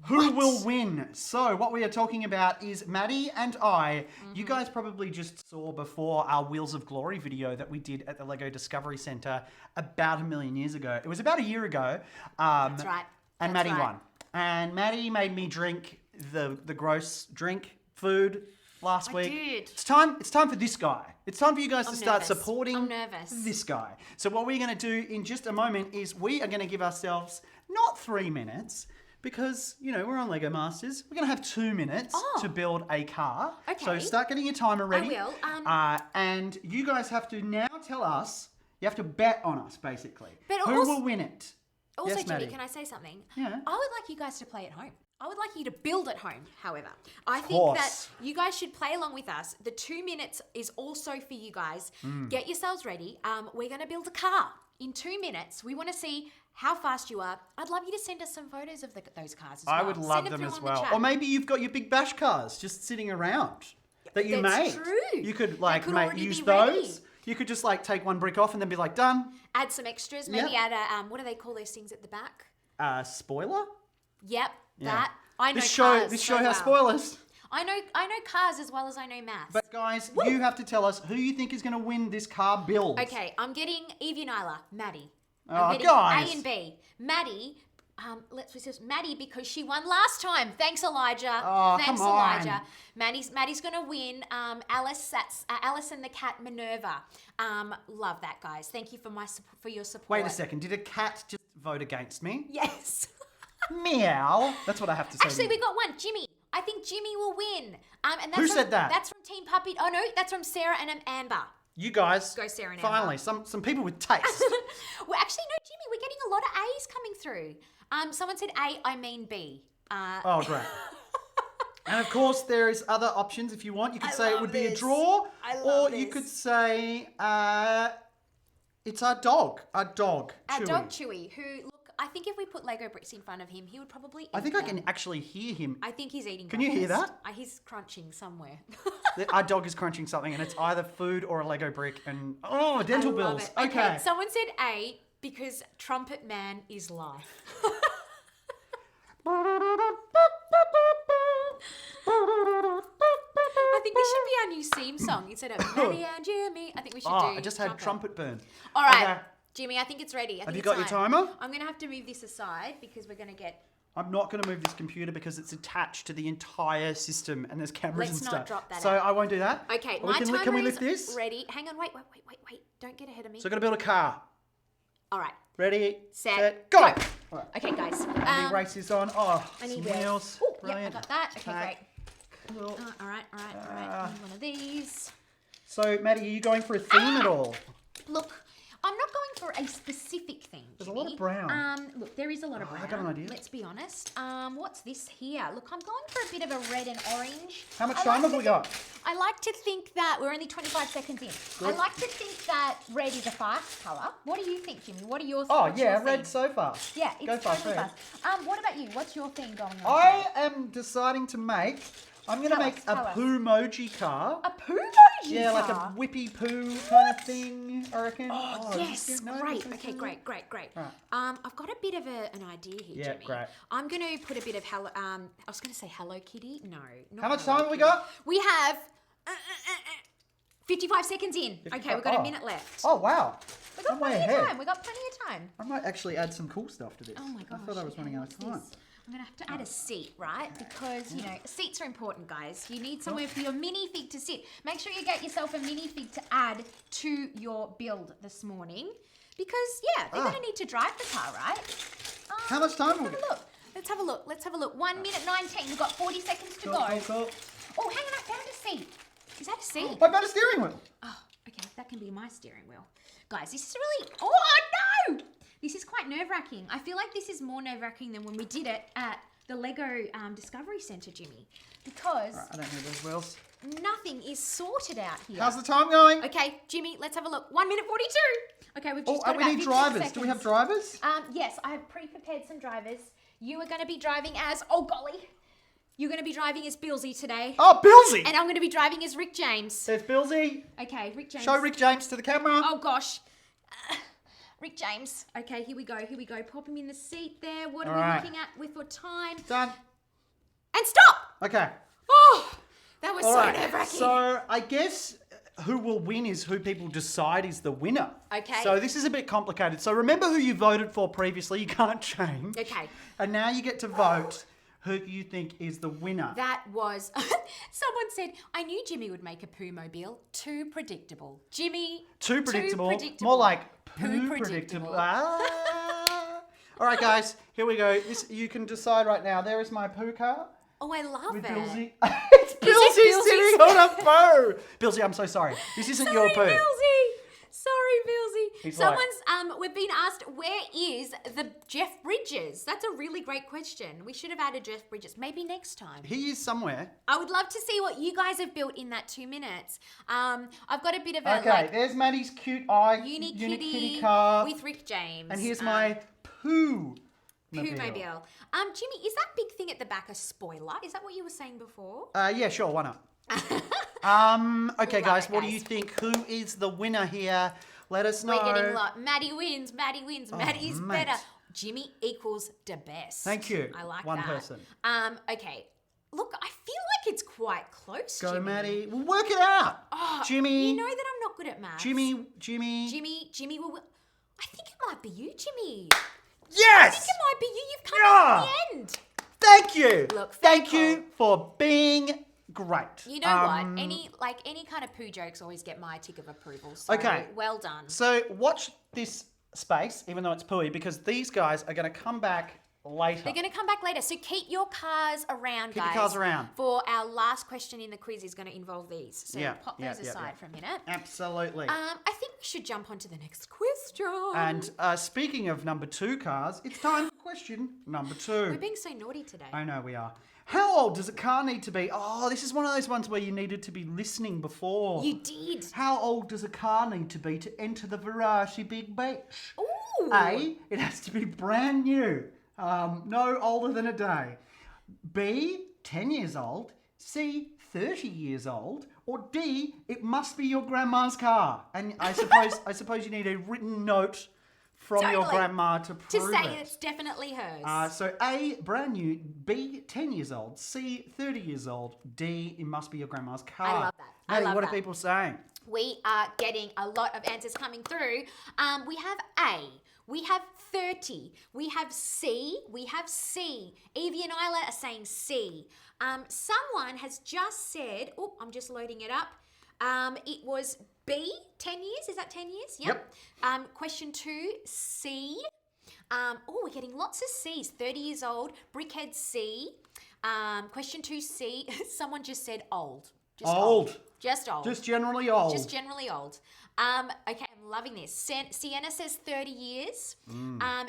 [SPEAKER 3] Who will win? So what we are talking about is Maddy and I. You guys probably just saw before our Wheels of Glory video that we did at the Lego Discovery Centre about 1 million years ago. It was about a year ago.
[SPEAKER 1] That's right.
[SPEAKER 3] And
[SPEAKER 1] That's
[SPEAKER 3] Maddy
[SPEAKER 1] right.
[SPEAKER 3] won. And Maddy made me drink the gross drink food last week.
[SPEAKER 1] did.
[SPEAKER 3] It's time for this guy. It's time for you guys to start
[SPEAKER 1] nervous.
[SPEAKER 3] supporting
[SPEAKER 1] I'm nervous.
[SPEAKER 3] this guy. So what we're going to do in just a moment is we are going to give ourselves not 3 minutes, because, you know, we're on Lego Masters. We're going to have 2 minutes to build a car.
[SPEAKER 1] Okay.
[SPEAKER 3] So start getting your timer ready.
[SPEAKER 1] will.
[SPEAKER 3] And you guys have to now tell us You have to bet on us, basically.
[SPEAKER 1] But
[SPEAKER 3] Who
[SPEAKER 1] also-
[SPEAKER 3] will win it?
[SPEAKER 1] Also,
[SPEAKER 3] Yes,
[SPEAKER 1] Jimmy,
[SPEAKER 3] Maddy.
[SPEAKER 1] can I say something?
[SPEAKER 3] Yeah.
[SPEAKER 1] I would like you guys to play at home. I would like you to build at home, however. I think
[SPEAKER 3] course.
[SPEAKER 1] that you guys should play along with us. The 2 minutes is also for you guys. Get yourselves ready. We're going to build a car in 2 minutes. We want to see how fast you are. I'd love you to send us some photos of those cars as well.
[SPEAKER 3] I would love
[SPEAKER 1] Send
[SPEAKER 3] them
[SPEAKER 1] through
[SPEAKER 3] as
[SPEAKER 1] on the
[SPEAKER 3] well.
[SPEAKER 1] chat.
[SPEAKER 3] Or maybe you've got your big bash cars just sitting around that you
[SPEAKER 1] That's
[SPEAKER 3] made.
[SPEAKER 1] true.
[SPEAKER 3] You could
[SPEAKER 1] They could already
[SPEAKER 3] use
[SPEAKER 1] be ready.
[SPEAKER 3] those. You could just like take one brick off and then be like done.
[SPEAKER 1] Add some extras. Maybe add a, what do they call those things at the back?
[SPEAKER 3] Spoiler.
[SPEAKER 1] Yep,
[SPEAKER 3] Yeah.
[SPEAKER 1] that. I know
[SPEAKER 3] This
[SPEAKER 1] cars
[SPEAKER 3] show
[SPEAKER 1] so
[SPEAKER 3] has
[SPEAKER 1] well.
[SPEAKER 3] spoilers.
[SPEAKER 1] I know cars as well as I know maths.
[SPEAKER 3] But guys, you have to tell us who you think is going to win this car build.
[SPEAKER 1] Okay, I'm getting Evie and Isla, Maddy.
[SPEAKER 3] Oh,
[SPEAKER 1] I'm getting
[SPEAKER 3] guys.
[SPEAKER 1] A and B. Maddy, let's just Maddy because she won last time. Thanks, Elijah.
[SPEAKER 3] Oh,
[SPEAKER 1] Thanks,
[SPEAKER 3] come on.
[SPEAKER 1] Elijah. Maddie's gonna win. Alice, that's Alice and the cat Minerva. Love that, guys. Thank you for your support.
[SPEAKER 3] Wait a second. Did a cat just vote against me?
[SPEAKER 1] Yes.
[SPEAKER 3] Meow. That's what I have to say.
[SPEAKER 1] Actually, we got one. Jimmy. I think Jimmy will win. And that's
[SPEAKER 3] Who
[SPEAKER 1] from,
[SPEAKER 3] said that?
[SPEAKER 1] That's from Team Puppy. Oh no, that's from Sarah and Amber.
[SPEAKER 3] You guys.
[SPEAKER 1] Go, Sarah and
[SPEAKER 3] Finally,
[SPEAKER 1] Amber.
[SPEAKER 3] some people with taste.
[SPEAKER 1] Well, actually, no, Jimmy, we're getting a lot of A's coming through. Someone said A, I mean B.
[SPEAKER 3] Oh, great. And of course, there is other options if you want. You could
[SPEAKER 1] I
[SPEAKER 3] say it
[SPEAKER 1] love
[SPEAKER 3] would be a
[SPEAKER 1] this.
[SPEAKER 3] draw,
[SPEAKER 1] I
[SPEAKER 3] or
[SPEAKER 1] love
[SPEAKER 3] you
[SPEAKER 1] this.
[SPEAKER 3] could say it's our dog. Our dog,
[SPEAKER 1] Our
[SPEAKER 3] Chewy.
[SPEAKER 1] dog Chewy, who, look, I think if we put Lego bricks in front of him, he would probably eat
[SPEAKER 3] I think I
[SPEAKER 1] them.
[SPEAKER 3] can actually hear him.
[SPEAKER 1] I think he's eating
[SPEAKER 3] Can you hear
[SPEAKER 1] breakfast.
[SPEAKER 3] that?
[SPEAKER 1] He's crunching somewhere.
[SPEAKER 3] Our dog is crunching something, and it's either food or a Lego brick. And dental
[SPEAKER 1] I love
[SPEAKER 3] bills.
[SPEAKER 1] it.
[SPEAKER 3] Okay.
[SPEAKER 1] Someone said A because Trumpet Man is life. I think this should be our new theme song instead of Maddy and Jimmy. I think we should do
[SPEAKER 3] I just had trumpet burn.
[SPEAKER 1] All right,
[SPEAKER 3] Okay.
[SPEAKER 1] Jimmy, I think it's ready. I think
[SPEAKER 3] Have you
[SPEAKER 1] it's
[SPEAKER 3] got your
[SPEAKER 1] time.
[SPEAKER 3] timer?
[SPEAKER 1] I'm going to have to move this aside because we're going to get...
[SPEAKER 3] I'm not going to move this computer because it's attached to the entire system, and there's cameras
[SPEAKER 1] Let's
[SPEAKER 3] and
[SPEAKER 1] not
[SPEAKER 3] stuff.
[SPEAKER 1] drop that
[SPEAKER 3] So
[SPEAKER 1] out.
[SPEAKER 3] I won't do that.
[SPEAKER 1] Okay,
[SPEAKER 3] Or
[SPEAKER 1] my
[SPEAKER 3] can
[SPEAKER 1] timer
[SPEAKER 3] we
[SPEAKER 1] is
[SPEAKER 3] lift this?
[SPEAKER 1] ready. Hang on, wait. Don't get ahead of me.
[SPEAKER 3] So I've got to build a car.
[SPEAKER 1] All right,
[SPEAKER 3] Ready,
[SPEAKER 1] set,
[SPEAKER 3] go.
[SPEAKER 1] go.
[SPEAKER 3] All right.
[SPEAKER 1] Okay, guys.
[SPEAKER 3] And the race is on. Oh,
[SPEAKER 1] I need
[SPEAKER 3] some
[SPEAKER 1] wheels.
[SPEAKER 3] wheels.
[SPEAKER 1] Oh, yeah, I
[SPEAKER 3] Brilliant.
[SPEAKER 1] got that. Okay,
[SPEAKER 3] Tack.
[SPEAKER 1] great.
[SPEAKER 3] Well,
[SPEAKER 1] All right. Need one of these.
[SPEAKER 3] So, Maddy, are you going for a theme at all?
[SPEAKER 1] Look, I'm not going for a specific thing.
[SPEAKER 3] There's a lot of
[SPEAKER 1] Jimmy.
[SPEAKER 3] brown.
[SPEAKER 1] Look, there is a lot of
[SPEAKER 3] Oh,
[SPEAKER 1] brown.
[SPEAKER 3] I got an idea.
[SPEAKER 1] Let's be honest. What's this here? Look, I'm going for a bit of a red and orange.
[SPEAKER 3] How much
[SPEAKER 1] I
[SPEAKER 3] time
[SPEAKER 1] like
[SPEAKER 3] have we got?
[SPEAKER 1] I like to think that we're only 25 seconds in. I like to think that red is a fast colour. What do you think, Jimmy? What are your
[SPEAKER 3] Oh,
[SPEAKER 1] what's your
[SPEAKER 3] yeah,
[SPEAKER 1] theme?
[SPEAKER 3] red so fast.
[SPEAKER 1] Yeah, it's
[SPEAKER 3] Go fast,
[SPEAKER 1] totally
[SPEAKER 3] red.
[SPEAKER 1] fast. What about you? What's your theme going on?
[SPEAKER 3] I am deciding to make. I'm going to
[SPEAKER 1] Tell
[SPEAKER 3] make
[SPEAKER 1] us,
[SPEAKER 3] a
[SPEAKER 1] tell us.
[SPEAKER 3] poo-moji car.
[SPEAKER 1] A poo emoji
[SPEAKER 3] Yeah, like a
[SPEAKER 1] car?
[SPEAKER 3] whippy poo kind of thing, I reckon.
[SPEAKER 1] Oh, yes,
[SPEAKER 3] no,
[SPEAKER 1] great.
[SPEAKER 3] no,
[SPEAKER 1] Okay,
[SPEAKER 3] no.
[SPEAKER 1] great.
[SPEAKER 3] Right.
[SPEAKER 1] I've got a bit of an idea here,
[SPEAKER 3] Yeah,
[SPEAKER 1] Jimmy.
[SPEAKER 3] great.
[SPEAKER 1] I'm going to put a bit of Hello. I was going to say Hello Kitty. No. Not
[SPEAKER 3] How much
[SPEAKER 1] Hello
[SPEAKER 3] time have we
[SPEAKER 1] Kitty.
[SPEAKER 3] got?
[SPEAKER 1] We have 55 seconds in.
[SPEAKER 3] 55
[SPEAKER 1] Okay, we've got a
[SPEAKER 3] oh.
[SPEAKER 1] minute left.
[SPEAKER 3] Oh, wow.
[SPEAKER 1] We've got
[SPEAKER 3] I'm way
[SPEAKER 1] plenty of
[SPEAKER 3] ahead.
[SPEAKER 1] time. We've got plenty of time.
[SPEAKER 3] I might actually add some cool stuff to this.
[SPEAKER 1] Oh my gosh.
[SPEAKER 3] I thought I was running out of
[SPEAKER 1] what's
[SPEAKER 3] time.
[SPEAKER 1] this? I'm going to have to add a seat, right? Because, you know, seats are important, guys. You need somewhere for your minifig to sit. Make sure you get yourself a minifig to add to your build this morning. Because, yeah, they're going to need to drive the car, right?
[SPEAKER 3] How much time
[SPEAKER 1] Let's have a look. Let's have a look. 1 minute 19. We've got 40 seconds to go.
[SPEAKER 3] Cool.
[SPEAKER 1] Oh, hang on. I found a seat. Is that a seat?
[SPEAKER 3] What about a steering wheel?
[SPEAKER 1] Oh, okay. That can be my steering wheel. Guys, this is really... Oh, no! This is quite nerve-wracking. I feel like this is more nerve-wracking than when we did it at the Lego Discovery Centre, Jimmy. Because
[SPEAKER 3] Right, I don't need those wheels.
[SPEAKER 1] nothing is sorted out here.
[SPEAKER 3] How's the time going?
[SPEAKER 1] Okay, Jimmy, let's have a look. 1 minute 42. Okay, we've just got
[SPEAKER 3] we
[SPEAKER 1] about
[SPEAKER 3] need
[SPEAKER 1] 15
[SPEAKER 3] drivers.
[SPEAKER 1] seconds.
[SPEAKER 3] Do we have drivers?
[SPEAKER 1] Yes, I have pre-prepared some drivers. You are going to be driving as... Oh, golly. You're going to be driving as Billsy today.
[SPEAKER 3] Oh, Billsy!
[SPEAKER 1] And I'm going to be driving as Rick James.
[SPEAKER 3] There's Billsy.
[SPEAKER 1] Okay, Rick James.
[SPEAKER 3] Show Rick James to the camera.
[SPEAKER 1] Oh, gosh. Rick James. Okay, here we go. Pop him in the seat there. What are
[SPEAKER 3] All right.
[SPEAKER 1] we looking at with for time?
[SPEAKER 3] Done.
[SPEAKER 1] And stop!
[SPEAKER 3] Okay.
[SPEAKER 1] Oh, that was
[SPEAKER 3] All
[SPEAKER 1] so
[SPEAKER 3] right.
[SPEAKER 1] nerve-wracking.
[SPEAKER 3] So I guess who will win is who people decide is the winner.
[SPEAKER 1] Okay.
[SPEAKER 3] So this is a bit complicated. So remember who you voted for previously. You can't change.
[SPEAKER 1] Okay.
[SPEAKER 3] And now you get to vote who you think is the winner.
[SPEAKER 1] That was... Someone said, I knew Jimmy would make a poo mobile. Too predictable. Jimmy...
[SPEAKER 3] Too predictable.
[SPEAKER 1] predictable.
[SPEAKER 3] More like
[SPEAKER 1] Poo
[SPEAKER 3] poo
[SPEAKER 1] predictable.
[SPEAKER 3] predictable. All right, guys. Here we go. You can decide right now. There is my poo car.
[SPEAKER 1] Oh, I love
[SPEAKER 3] With
[SPEAKER 1] it.
[SPEAKER 3] Billsy. It's Billsy
[SPEAKER 1] Billsy's-
[SPEAKER 3] sitting on a poo. Billsy, I'm so sorry. This isn't your poo.
[SPEAKER 1] Sorry, Billsy. Sorry, Billsy.
[SPEAKER 3] He's
[SPEAKER 1] We've been asked, where is the Jeff Bridges? That's a really great question. We should have added Jeff Bridges. Maybe next time.
[SPEAKER 3] He is somewhere.
[SPEAKER 1] I would love to see what you guys have built in that 2 minutes. I've got a bit of a
[SPEAKER 3] Okay, there's Maddie's cute eye
[SPEAKER 1] Unikitty
[SPEAKER 3] car.
[SPEAKER 1] with Rick James.
[SPEAKER 3] And here's my poo.
[SPEAKER 1] Poo-mobile. Jimmy, is that big thing at the back a spoiler? Is that what you were saying before?
[SPEAKER 3] Yeah, sure, why not? Okay, guys, what do you think? Who is the winner here? Let us know.
[SPEAKER 1] We're getting a lot. Maddie wins. Maddie's
[SPEAKER 3] mate.
[SPEAKER 1] better. Jimmy equals the best.
[SPEAKER 3] Thank you.
[SPEAKER 1] I like
[SPEAKER 3] One
[SPEAKER 1] that.
[SPEAKER 3] person.
[SPEAKER 1] Okay. Look, I feel like it's quite close,
[SPEAKER 3] Go,
[SPEAKER 1] Jimmy.
[SPEAKER 3] Maddie. We'll work it out.
[SPEAKER 1] Oh,
[SPEAKER 3] Jimmy.
[SPEAKER 1] You know that I'm not good at maths.
[SPEAKER 3] Jimmy
[SPEAKER 1] will. I think it might be you, Jimmy.
[SPEAKER 3] Yes!
[SPEAKER 1] I think it might be you. You've come out at the end.
[SPEAKER 3] Thank you.
[SPEAKER 1] Look,
[SPEAKER 3] thank you for being great.
[SPEAKER 1] You know what? Any kind of poo jokes always get my tick of approval. So
[SPEAKER 3] Okay.
[SPEAKER 1] well done.
[SPEAKER 3] So watch this space, even though it's pooey, because these guys are going to come back later.
[SPEAKER 1] They're going to come back later. So keep your cars around, guys.
[SPEAKER 3] Keep your cars around.
[SPEAKER 1] For our last question in the quiz is going to involve these. So pop those aside for a minute.
[SPEAKER 3] Absolutely.
[SPEAKER 1] I think we should jump on to the next question.
[SPEAKER 3] And speaking of number 2 cars, it's time for question number 2.
[SPEAKER 1] We're being so naughty today.
[SPEAKER 3] I know we are. How old does a car need to be? Oh, this is one of those ones where you needed to be listening before.
[SPEAKER 1] You did.
[SPEAKER 3] How old does a car need to be to enter the Variety Big Beach?
[SPEAKER 1] Ooh.
[SPEAKER 3] A, it has to be brand new. No older than a day. B, 10 years old. C, 30 years old. Or D, it must be your grandma's car. And I suppose you need a written note from your grandma to prove
[SPEAKER 1] to say
[SPEAKER 3] it.
[SPEAKER 1] it's definitely hers.
[SPEAKER 3] So A, brand new. B, 10 years old. C, 30 years old. D, it must be your grandma's car.
[SPEAKER 1] I love that.
[SPEAKER 3] Maddie, what are people saying?
[SPEAKER 1] We are getting a lot of answers coming through. We have A. We have 30. We have C. We have C. Evie and Isla are saying C. Someone has just said, oh, I'm just loading it up. It was B, 10 years. Is that 10 years? Yep. Question 2, C. We're getting lots of C's. 30 years old. Brickhead C. Question 2, C. Someone just said old. Just old. Just old.
[SPEAKER 3] Just generally old.
[SPEAKER 1] Just generally old. Okay, I'm loving this. Sienna says 30 years.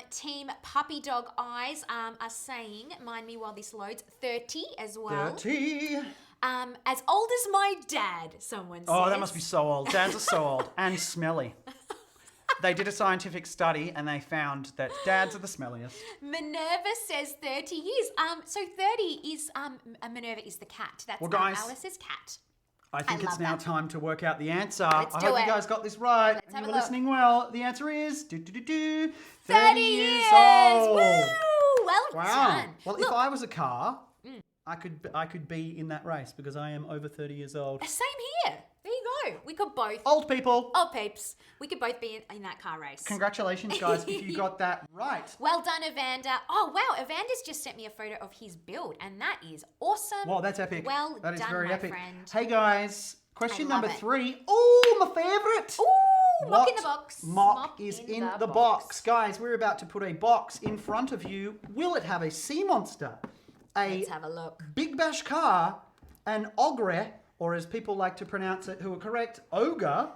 [SPEAKER 1] Team Puppy Dog Eyes are saying, mind me while this loads, 30 as well.
[SPEAKER 3] 30.
[SPEAKER 1] As old as my dad, someone says.
[SPEAKER 3] Oh, that must be so old. Dads are so old and smelly. They did a scientific study and they found that dads are the smelliest.
[SPEAKER 1] Minerva says 30 years. So 30 is, Minerva is the cat. That's
[SPEAKER 3] guys,
[SPEAKER 1] Alice's cat.
[SPEAKER 3] I think it's now time to work out the answer.
[SPEAKER 1] Let's
[SPEAKER 3] I
[SPEAKER 1] do
[SPEAKER 3] hope
[SPEAKER 1] it.
[SPEAKER 3] you guys got this right.
[SPEAKER 1] Let's have
[SPEAKER 3] You
[SPEAKER 1] a
[SPEAKER 3] were
[SPEAKER 1] look.
[SPEAKER 3] listening well. The answer is 30
[SPEAKER 1] years
[SPEAKER 3] old.
[SPEAKER 1] Woo! Well
[SPEAKER 3] Wow.
[SPEAKER 1] done.
[SPEAKER 3] Well,
[SPEAKER 1] Look,
[SPEAKER 3] if I was a car, I could be in that race because I am over 30 years old.
[SPEAKER 1] same here. There you go. We could both.
[SPEAKER 3] Old people.
[SPEAKER 1] Oh, peeps. We could both be in that car race.
[SPEAKER 3] Congratulations, guys, if you got that right.
[SPEAKER 1] Well done, Evander. Oh, wow. Evander's just sent me a photo of his build, and that is awesome.
[SPEAKER 3] Wow, that's epic.
[SPEAKER 1] Well
[SPEAKER 3] That is
[SPEAKER 1] done,
[SPEAKER 3] very
[SPEAKER 1] my
[SPEAKER 3] epic.
[SPEAKER 1] friend.
[SPEAKER 3] Hey, guys. Question
[SPEAKER 1] I love
[SPEAKER 3] number
[SPEAKER 1] it.
[SPEAKER 3] 3. Oh, my favourite.
[SPEAKER 1] Ooh, mock in the box.
[SPEAKER 3] Mock is in the box. Guys, we're about to put a box in front of you. Will it have a sea monster, a
[SPEAKER 1] Let's have a look.
[SPEAKER 3] big bash car, an ogre, or as people like to pronounce it who are correct, ogre,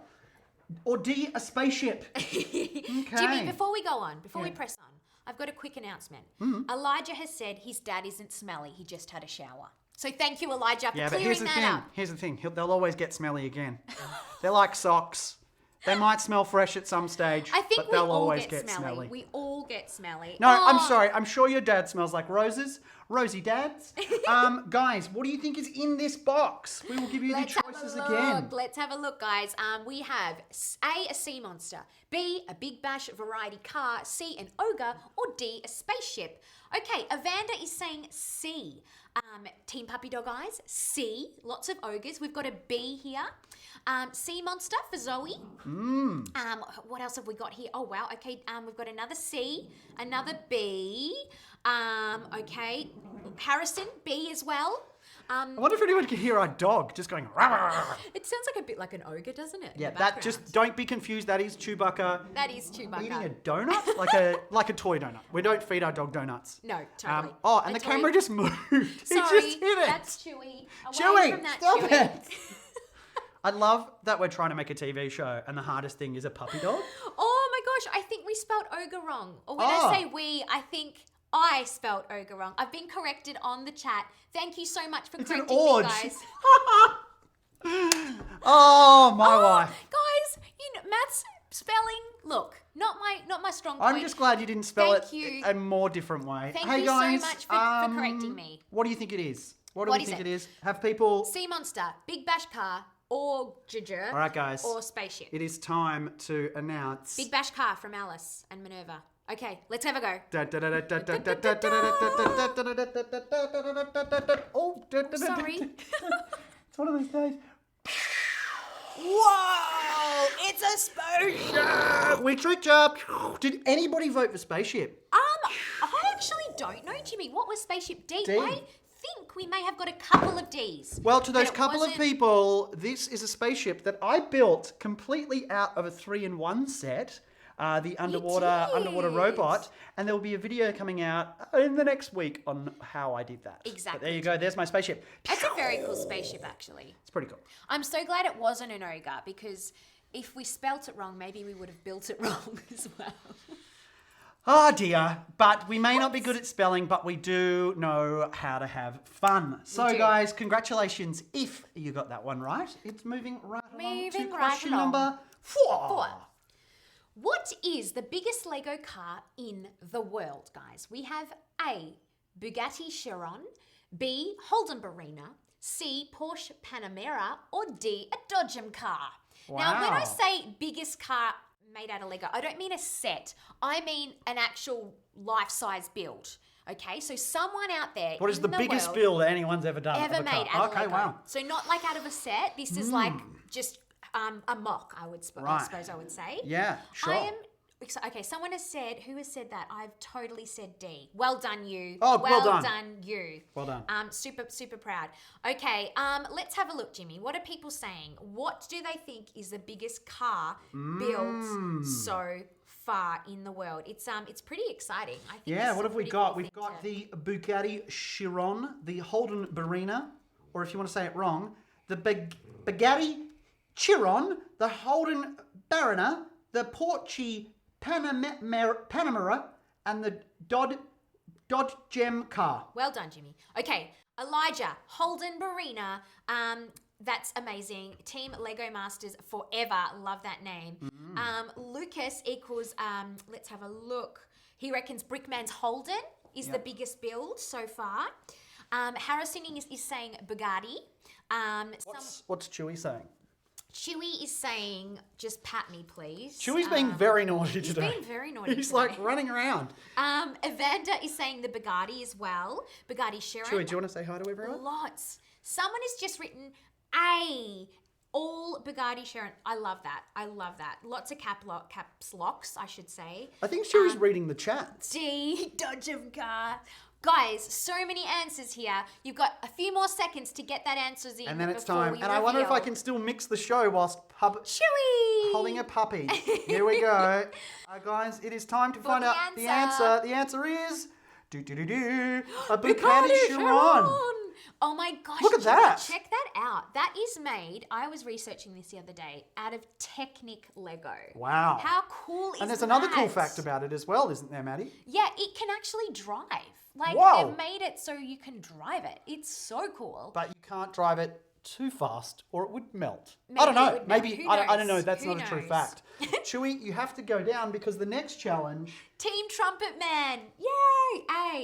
[SPEAKER 3] or D, a spaceship? Okay.
[SPEAKER 1] Jimmy, before we go on, before we press on, I've got a quick announcement. Elijah has said his dad isn't smelly. He just had a shower. So thank you, Elijah, for
[SPEAKER 3] Yeah, but
[SPEAKER 1] clearing
[SPEAKER 3] here's the
[SPEAKER 1] that
[SPEAKER 3] thing.
[SPEAKER 1] up.
[SPEAKER 3] Here's the thing. They'll always get smelly again. They're like socks. They might smell fresh at some stage,
[SPEAKER 1] I think
[SPEAKER 3] but
[SPEAKER 1] we
[SPEAKER 3] they'll
[SPEAKER 1] all
[SPEAKER 3] always
[SPEAKER 1] get
[SPEAKER 3] smelly.
[SPEAKER 1] smelly. We all get smelly.
[SPEAKER 3] No, I'm
[SPEAKER 1] Oh,
[SPEAKER 3] sorry. I'm sure your dad smells like roses. Rosy dads. Guys, what do you think is in this box? We will give you
[SPEAKER 1] Let's
[SPEAKER 3] the
[SPEAKER 1] have
[SPEAKER 3] choices
[SPEAKER 1] a look.
[SPEAKER 3] again.
[SPEAKER 1] Let's have a look, guys. We have A, a sea monster, B, a big bash variety car, C, an ogre, or D, a spaceship. Okay, Evander is saying C. Team Puppy Dog Eyes, C. Lots of ogres. We've got a B here. Sea monster for Zoe. What else have we got here? Oh, wow. Okay, we've got another C, another B. Okay, Harrison, B as well.
[SPEAKER 3] I wonder if anyone can hear our dog just going. Rah, rah, rah.
[SPEAKER 1] It sounds like a bit like an ogre, doesn't it? in
[SPEAKER 3] Yeah,
[SPEAKER 1] the
[SPEAKER 3] that
[SPEAKER 1] background?
[SPEAKER 3] just don't be confused. That is Chewbacca
[SPEAKER 1] That is Chewbacca.
[SPEAKER 3] eating a donut, like a toy donut. We don't feed our dog donuts.
[SPEAKER 1] No, totally.
[SPEAKER 3] And the
[SPEAKER 1] That's right.
[SPEAKER 3] camera just moved. It
[SPEAKER 1] Sorry,
[SPEAKER 3] just hit it.
[SPEAKER 1] that's Chewy. Away
[SPEAKER 3] Chewy,
[SPEAKER 1] from that,
[SPEAKER 3] stop
[SPEAKER 1] Chewy.
[SPEAKER 3] it. I love that we're trying to make a TV show and the hardest thing is a puppy dog.
[SPEAKER 1] Oh, gosh, I think we spelled ogre wrong. Or when I say we, I think I spelled ogre wrong. I've been corrected on the chat. Thank you so much for correcting me, guys.
[SPEAKER 3] Oh, my wife.
[SPEAKER 1] Guys, maths spelling. Look, not my strong point.
[SPEAKER 3] I'm just glad you didn't spell
[SPEAKER 1] Thank
[SPEAKER 3] it
[SPEAKER 1] you.
[SPEAKER 3] a more different way.
[SPEAKER 1] Thank
[SPEAKER 3] hey
[SPEAKER 1] you
[SPEAKER 3] guys,
[SPEAKER 1] so much for correcting me.
[SPEAKER 3] What do you think it is? What do
[SPEAKER 1] What
[SPEAKER 3] we
[SPEAKER 1] is
[SPEAKER 3] think
[SPEAKER 1] it?
[SPEAKER 3] it is? Have people...
[SPEAKER 1] Sea monster, big bash car, or Ginger.
[SPEAKER 3] All right, guys.
[SPEAKER 1] Or spaceship.
[SPEAKER 3] It is time to announce...
[SPEAKER 1] Big bash car from Alice and Minerva. Okay, let's have a go.
[SPEAKER 3] Oh,
[SPEAKER 1] Sorry.
[SPEAKER 3] It's one of those days.
[SPEAKER 1] Whoa! It's a spaceship!
[SPEAKER 3] We tricked you. Did anybody vote for spaceship?
[SPEAKER 1] I actually don't know, Jimmy. What was spaceship D?
[SPEAKER 3] D.
[SPEAKER 1] I think we may have got a couple of Ds.
[SPEAKER 3] Well, to
[SPEAKER 1] but
[SPEAKER 3] those
[SPEAKER 1] it
[SPEAKER 3] couple of
[SPEAKER 1] wasn't-
[SPEAKER 3] people, this is a spaceship that I built completely out of a 3-in-1 set. The underwater robot, and there will be a video coming out in the next week on how I did that.
[SPEAKER 1] Exactly.
[SPEAKER 3] But there you go. There's my spaceship.
[SPEAKER 1] It's a very cool spaceship, actually.
[SPEAKER 3] It's pretty cool.
[SPEAKER 1] I'm so glad it wasn't an ogre, because if we spelt it wrong, maybe we would have built it wrong as well.
[SPEAKER 3] Oh dear. But we may not be good at spelling, but we do know how to have fun. So
[SPEAKER 1] do.
[SPEAKER 3] guys, congratulations if you got that one right. It's moving right along
[SPEAKER 1] Moving
[SPEAKER 3] to
[SPEAKER 1] right
[SPEAKER 3] question
[SPEAKER 1] along.
[SPEAKER 3] number 4.
[SPEAKER 1] 4. What is the biggest Lego car in the world, guys? We have A, Bugatti Chiron, B, Holden Barina, C, Porsche Panamera, or D, a Dodgem car. Now, when I say biggest car made out of Lego, I don't mean a set. I mean an actual life-size build. Okay, so someone out there
[SPEAKER 3] What is
[SPEAKER 1] in
[SPEAKER 3] the biggest
[SPEAKER 1] world
[SPEAKER 3] build anyone's ever done?
[SPEAKER 1] ever
[SPEAKER 3] of a car?
[SPEAKER 1] made out
[SPEAKER 3] Okay,
[SPEAKER 1] of Lego.
[SPEAKER 3] wow.
[SPEAKER 1] So not like out of a set. This is like just a mock, I suppose I would say.
[SPEAKER 3] Yeah, sure.
[SPEAKER 1] I am okay. Someone has said, who has said that? I've totally said D. Well done, you.
[SPEAKER 3] Oh, well done.
[SPEAKER 1] done, you.
[SPEAKER 3] Well done.
[SPEAKER 1] Super proud. Okay, let's have a look, Jimmy. What are people saying? What do they think is the biggest car built so far in the world? It's pretty exciting. I think.
[SPEAKER 3] Yeah,
[SPEAKER 1] it's
[SPEAKER 3] what
[SPEAKER 1] a
[SPEAKER 3] have we
[SPEAKER 1] pretty
[SPEAKER 3] got?
[SPEAKER 1] cool
[SPEAKER 3] We've
[SPEAKER 1] thing
[SPEAKER 3] got
[SPEAKER 1] to-
[SPEAKER 3] the Bugatti Chiron, the Holden Barina, or if you want to say it wrong, the Bugatti Chiron, the Holden Barina, the Porsche Panamera, and the Dodgem car.
[SPEAKER 1] Well done, Jimmy. Okay, Elijah, Holden Barina. That's amazing. Team Lego Masters forever. Love that name. Lucas equals, let's have a look. He reckons Brickman's Holden is the biggest build so far. Harrison is saying Bugatti.
[SPEAKER 3] What's Chewy saying?
[SPEAKER 1] Chewy is saying, just pat me, please.
[SPEAKER 3] Chewy's being very naughty
[SPEAKER 1] He's
[SPEAKER 3] today.
[SPEAKER 1] been very naughty
[SPEAKER 3] He's
[SPEAKER 1] today.
[SPEAKER 3] like running around.
[SPEAKER 1] Evander is saying the Bugatti as well. Bugatti Chiron.
[SPEAKER 3] Chewy, do you want to say hi to everyone?
[SPEAKER 1] Lots. Someone has just written A. All Bugatti Chiron. I love that. Lots of caps locks, I should say.
[SPEAKER 3] I think Chewy's reading the chat.
[SPEAKER 1] D. Dodgem car. Guys, so many answers here. You've got a few more seconds to get that answers in.
[SPEAKER 3] And then it's
[SPEAKER 1] before
[SPEAKER 3] time.
[SPEAKER 1] we
[SPEAKER 3] And I wonder if I
[SPEAKER 1] reveal.
[SPEAKER 3] can still mix the show whilst
[SPEAKER 1] Chewy!
[SPEAKER 3] holding a puppy. Here we go. Guys, it is time to find
[SPEAKER 1] the
[SPEAKER 3] out the
[SPEAKER 1] answer.
[SPEAKER 3] answer. The answer is a Bugatti Chiron.
[SPEAKER 1] Oh my gosh.
[SPEAKER 3] Look at
[SPEAKER 1] Jimmy,
[SPEAKER 3] that.
[SPEAKER 1] Check that out. That is made, I was researching this the other day, out of Technic Lego.
[SPEAKER 3] Wow.
[SPEAKER 1] How cool is that?
[SPEAKER 3] And there's another cool fact about it as well, isn't there, Maddie?
[SPEAKER 1] Yeah, it can actually drive. Like,
[SPEAKER 3] Whoa.
[SPEAKER 1] they've made it so you can drive it. It's so cool.
[SPEAKER 3] But you can't drive it too fast or it would melt.
[SPEAKER 1] Maybe
[SPEAKER 3] I don't
[SPEAKER 1] it
[SPEAKER 3] know.
[SPEAKER 1] would melt.
[SPEAKER 3] Maybe,
[SPEAKER 1] Who
[SPEAKER 3] I don't know.
[SPEAKER 1] knows?
[SPEAKER 3] That's
[SPEAKER 1] Who
[SPEAKER 3] not a true
[SPEAKER 1] knows?
[SPEAKER 3] fact. Chewy, you have to go down because the next challenge...
[SPEAKER 1] Team Trumpet Man. Yay! I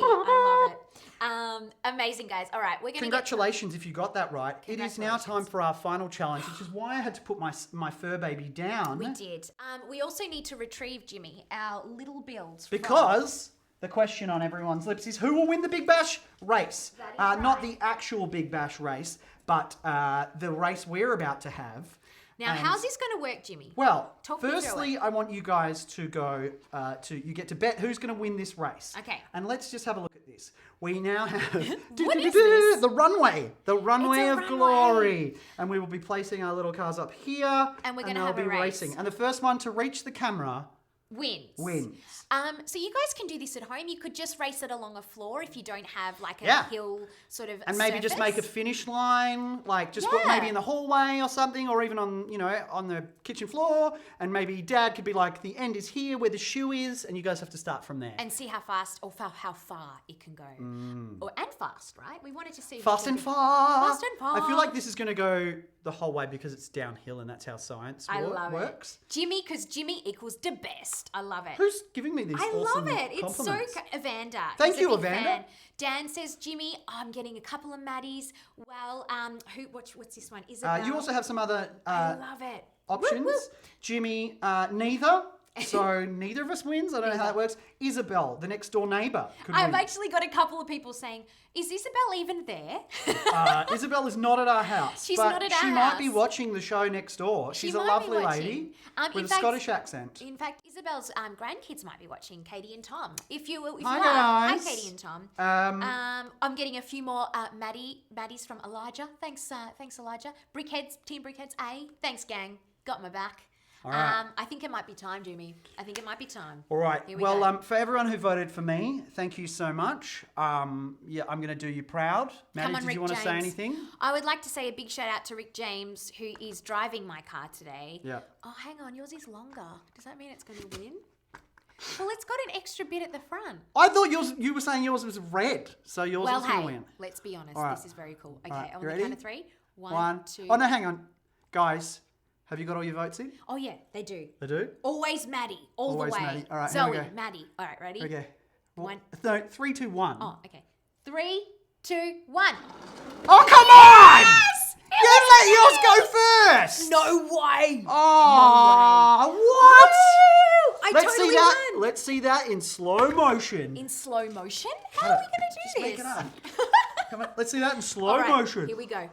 [SPEAKER 1] love it. Amazing, guys. All right, we're going to
[SPEAKER 3] Congratulations if you got that right. It is now time for our final challenge, which is why I had to put my fur baby down.
[SPEAKER 1] We did. We also need to retrieve, Jimmy, our little builds.
[SPEAKER 3] Because the question on everyone's lips is who will win the Big Bash race? Not the actual Big Bash race, but the race we're about to have.
[SPEAKER 1] Now,
[SPEAKER 3] And-
[SPEAKER 1] how's this going to work, Jimmy?
[SPEAKER 3] Well,
[SPEAKER 1] Talk me through
[SPEAKER 3] firstly, I want you guys to go you get to bet who's going to win this race.
[SPEAKER 1] Okay.
[SPEAKER 3] And let's just have a look at this. We now have
[SPEAKER 1] What is this?
[SPEAKER 3] the runway
[SPEAKER 1] It's a
[SPEAKER 3] of
[SPEAKER 1] runway.
[SPEAKER 3] glory. And we will be placing our little cars up here.
[SPEAKER 1] And we're gonna
[SPEAKER 3] they'll
[SPEAKER 1] have a
[SPEAKER 3] be
[SPEAKER 1] race.
[SPEAKER 3] racing. And the first one to reach the camera wins.
[SPEAKER 1] So you guys can do this at home. You could just race it along a floor if you don't have like a hill sort of
[SPEAKER 3] and maybe just make a finish line, like just put maybe in the hallway or something, or even on on the kitchen floor. And maybe Dad could be like, the end is here where the shoe is, and you guys have to start from there.
[SPEAKER 1] And see how fast or how far it can go, and fast, right? We wanted to see
[SPEAKER 3] Fast and far.
[SPEAKER 1] Fast and far.
[SPEAKER 3] I feel like this is going to go the whole way because it's downhill, and that's how science works.
[SPEAKER 1] Jimmy, because Jimmy equals the best. I love it.
[SPEAKER 3] Who's giving me these awesome
[SPEAKER 1] love it. It's so
[SPEAKER 3] compliments?
[SPEAKER 1] Evander.
[SPEAKER 3] Thank
[SPEAKER 1] He's
[SPEAKER 3] you,
[SPEAKER 1] a big
[SPEAKER 3] Evander.
[SPEAKER 1] fan. Dan says, Jimmy, I'm getting a couple of Maddies. Well, what's this one? Isabel.
[SPEAKER 3] You also have some other
[SPEAKER 1] I love it.
[SPEAKER 3] options.
[SPEAKER 1] Woo, woo.
[SPEAKER 3] Jimmy, neither. So neither of us wins. I don't know how that works. Isabel, the next door neighbour, could
[SPEAKER 1] I've
[SPEAKER 3] win.
[SPEAKER 1] actually got a couple of people saying, is Isabel even there?
[SPEAKER 3] Isabel is not at our house.
[SPEAKER 1] She's
[SPEAKER 3] but
[SPEAKER 1] not at our
[SPEAKER 3] she might be
[SPEAKER 1] house.
[SPEAKER 3] watching the show next door.
[SPEAKER 1] She
[SPEAKER 3] She's a
[SPEAKER 1] might be
[SPEAKER 3] lovely
[SPEAKER 1] watching.
[SPEAKER 3] lady
[SPEAKER 1] In
[SPEAKER 3] with a
[SPEAKER 1] fact-
[SPEAKER 3] Scottish accent.
[SPEAKER 1] In fact, Isabel's grandkids might be watching, Katie and Tom. If you
[SPEAKER 3] Hi,
[SPEAKER 1] are,
[SPEAKER 3] guys.
[SPEAKER 1] hi Katie and Tom.
[SPEAKER 3] Um,
[SPEAKER 1] I'm getting a few more Maddies from Elijah. Thanks Elijah. Team Brickheads A. Thanks, gang. Got my back.
[SPEAKER 3] All right.
[SPEAKER 1] I think it might be time, Jimmy. I think it might be time.
[SPEAKER 3] All right.
[SPEAKER 1] Here we go.
[SPEAKER 3] Well, for everyone who voted for me, thank you so much. I'm going to do you proud. Maddie,
[SPEAKER 1] Come on,
[SPEAKER 3] did
[SPEAKER 1] Rick
[SPEAKER 3] you want to say
[SPEAKER 1] James.
[SPEAKER 3] anything?
[SPEAKER 1] I would like to say a big shout out to Rick James, who is driving my car today.
[SPEAKER 3] Yeah.
[SPEAKER 1] Oh, hang on. Yours is longer. Does that mean it's going to win? Well, it's got an extra bit at the front.
[SPEAKER 3] I thought you were saying yours was red, so yours was going to win.
[SPEAKER 1] Let's be honest.
[SPEAKER 3] All right.
[SPEAKER 1] This is very cool. Okay,
[SPEAKER 3] All right,
[SPEAKER 1] on
[SPEAKER 3] you
[SPEAKER 1] the
[SPEAKER 3] ready?
[SPEAKER 1] count of three.
[SPEAKER 3] One,
[SPEAKER 1] two.
[SPEAKER 3] Oh, no, hang on. Guys, have you got all your votes in?
[SPEAKER 1] Oh, yeah, they do.
[SPEAKER 3] They do?
[SPEAKER 1] Always Maddie, all
[SPEAKER 3] Always
[SPEAKER 1] the way.
[SPEAKER 3] Maddie. All right, here we
[SPEAKER 1] Zoe,
[SPEAKER 3] go.
[SPEAKER 1] Maddie. All right, ready?
[SPEAKER 3] Okay.
[SPEAKER 1] One.
[SPEAKER 3] No, 3, 2, 1.
[SPEAKER 1] Oh, okay. 3, 2, 1.
[SPEAKER 3] Oh, come on!
[SPEAKER 1] Yes!
[SPEAKER 3] You let yours go first!
[SPEAKER 1] No way!
[SPEAKER 3] Oh, what?
[SPEAKER 1] Woo! I
[SPEAKER 3] Let's
[SPEAKER 1] totally
[SPEAKER 3] see that.
[SPEAKER 1] won.
[SPEAKER 3] Let's see that in slow motion.
[SPEAKER 1] In slow motion? How are we going to do
[SPEAKER 3] Just
[SPEAKER 1] this?
[SPEAKER 3] make it up. Come on, let's see that in slow
[SPEAKER 1] All right,
[SPEAKER 3] motion.
[SPEAKER 1] here we go.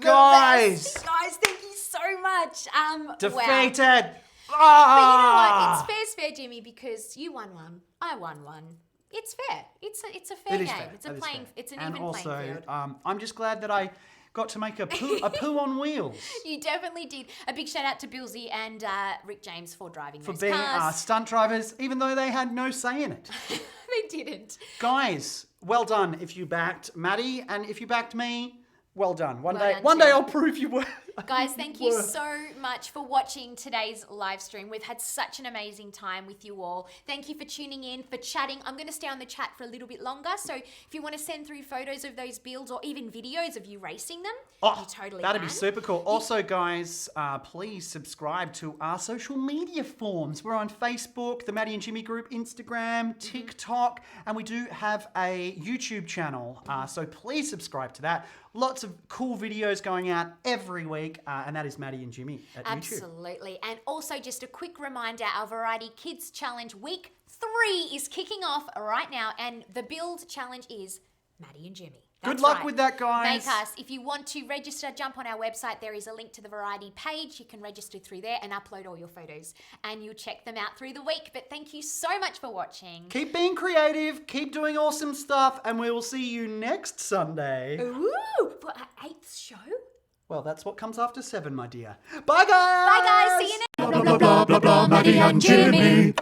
[SPEAKER 3] Guys,
[SPEAKER 1] Guys, thank you so much. Wow.
[SPEAKER 3] defeated.
[SPEAKER 1] But you know what? It's fair, Jimmy, because you won one, I won one. It's fair. It's a fair
[SPEAKER 3] It is
[SPEAKER 1] game.
[SPEAKER 3] fair.
[SPEAKER 1] It's a
[SPEAKER 3] That is
[SPEAKER 1] playing.
[SPEAKER 3] fair.
[SPEAKER 1] It's an
[SPEAKER 3] And
[SPEAKER 1] even
[SPEAKER 3] also,
[SPEAKER 1] playing field.
[SPEAKER 3] I'm just glad that I got to make a poo on wheels
[SPEAKER 1] You definitely did. A big shout out to Billsy and Rick James for driving
[SPEAKER 3] for
[SPEAKER 1] those
[SPEAKER 3] being
[SPEAKER 1] cars.
[SPEAKER 3] stunt drivers, even though they had no say in it.
[SPEAKER 1] They didn't.
[SPEAKER 3] Guys, well done if you backed Maddie, and if you backed me, well done. One
[SPEAKER 1] Well done
[SPEAKER 3] day
[SPEAKER 1] too.
[SPEAKER 3] I'll prove you were.
[SPEAKER 1] Guys, thank you so much for watching today's live stream. We've had such an amazing time with you all. Thank you for tuning in, for chatting. I'm going to stay on the chat for a little bit longer. So if you want to send through photos of those builds or even videos of you racing them, you totally
[SPEAKER 3] That'd
[SPEAKER 1] can.
[SPEAKER 3] be super cool. Also, guys, please subscribe to our social media forms. We're on Facebook, the Maddie and Jimmy group, Instagram, TikTok, and we do have a YouTube channel. So please subscribe to that. Lots of cool videos going out every week, and that is Maddie and Jimmy at YouTube.
[SPEAKER 1] Absolutely. And also just a quick reminder, our Variety Kids Challenge Week 3 is kicking off right now, and the build challenge is Maddie and Jimmy.
[SPEAKER 3] Good
[SPEAKER 1] That's
[SPEAKER 3] luck
[SPEAKER 1] right.
[SPEAKER 3] with that, guys.
[SPEAKER 1] Make us. If you want to register, jump on our website. There is a link to the Variety page. You can register through there and upload all your photos, and you'll check them out through the week. But thank you so much for watching.
[SPEAKER 3] Keep being creative, keep doing awesome stuff, and we will see you next Sunday.
[SPEAKER 1] Ooh, for our 8th show.
[SPEAKER 3] Well, that's what comes after 7, my dear. Bye, guys!
[SPEAKER 1] Bye, guys. See you next
[SPEAKER 2] Blah, blah, blah, blah, blah, Maddie and Jimmy.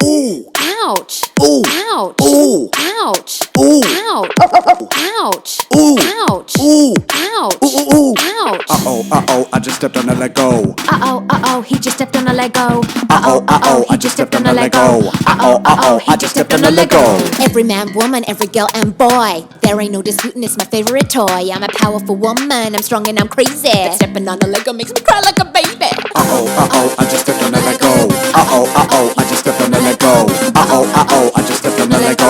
[SPEAKER 2] Ooh.
[SPEAKER 8] Ouch.
[SPEAKER 2] Ooh.
[SPEAKER 8] Ouch.
[SPEAKER 2] Ooh.
[SPEAKER 8] Ouch.
[SPEAKER 2] Ooh.
[SPEAKER 8] Ouch. Ouch.
[SPEAKER 2] Ooh.
[SPEAKER 8] Ouch.
[SPEAKER 2] Ooh.
[SPEAKER 8] Ouch.
[SPEAKER 2] Ooh, ooh, ooh.
[SPEAKER 8] Ouch.
[SPEAKER 2] Uh-oh, I just stepped on a Lego.
[SPEAKER 8] Uh-oh, he just stepped on a Lego.
[SPEAKER 2] Uh-oh, I just stepped on a Lego. Uh-oh, I just stepped on a Lego.
[SPEAKER 8] Every man, woman, every girl and boy. There ain't no disputing, it's my favorite toy. I'm a powerful woman, I'm strong and I'm crazy. But stepping on a Lego makes me cry like a baby.
[SPEAKER 2] Uh-oh, I just stepped on a Lego. Uh-oh, I just stepped on a Lego. Uh-oh, I just stepped on a Lego.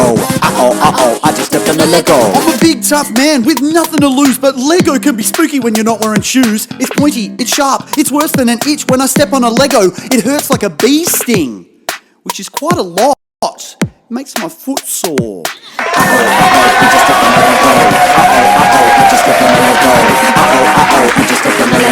[SPEAKER 2] Uh-oh, I just stepped on a Lego. I'm a big tough man with nothing to lose, but Lego can be spooky when you're not wearing shoes. It's pointy, it's sharp, it's worse than an itch when I step on a Lego. It hurts like a bee sting, which is quite a lot. Makes my foot sore. I just stepped on a Lego. I just stepped on a Lego. I just stepped on a Lego.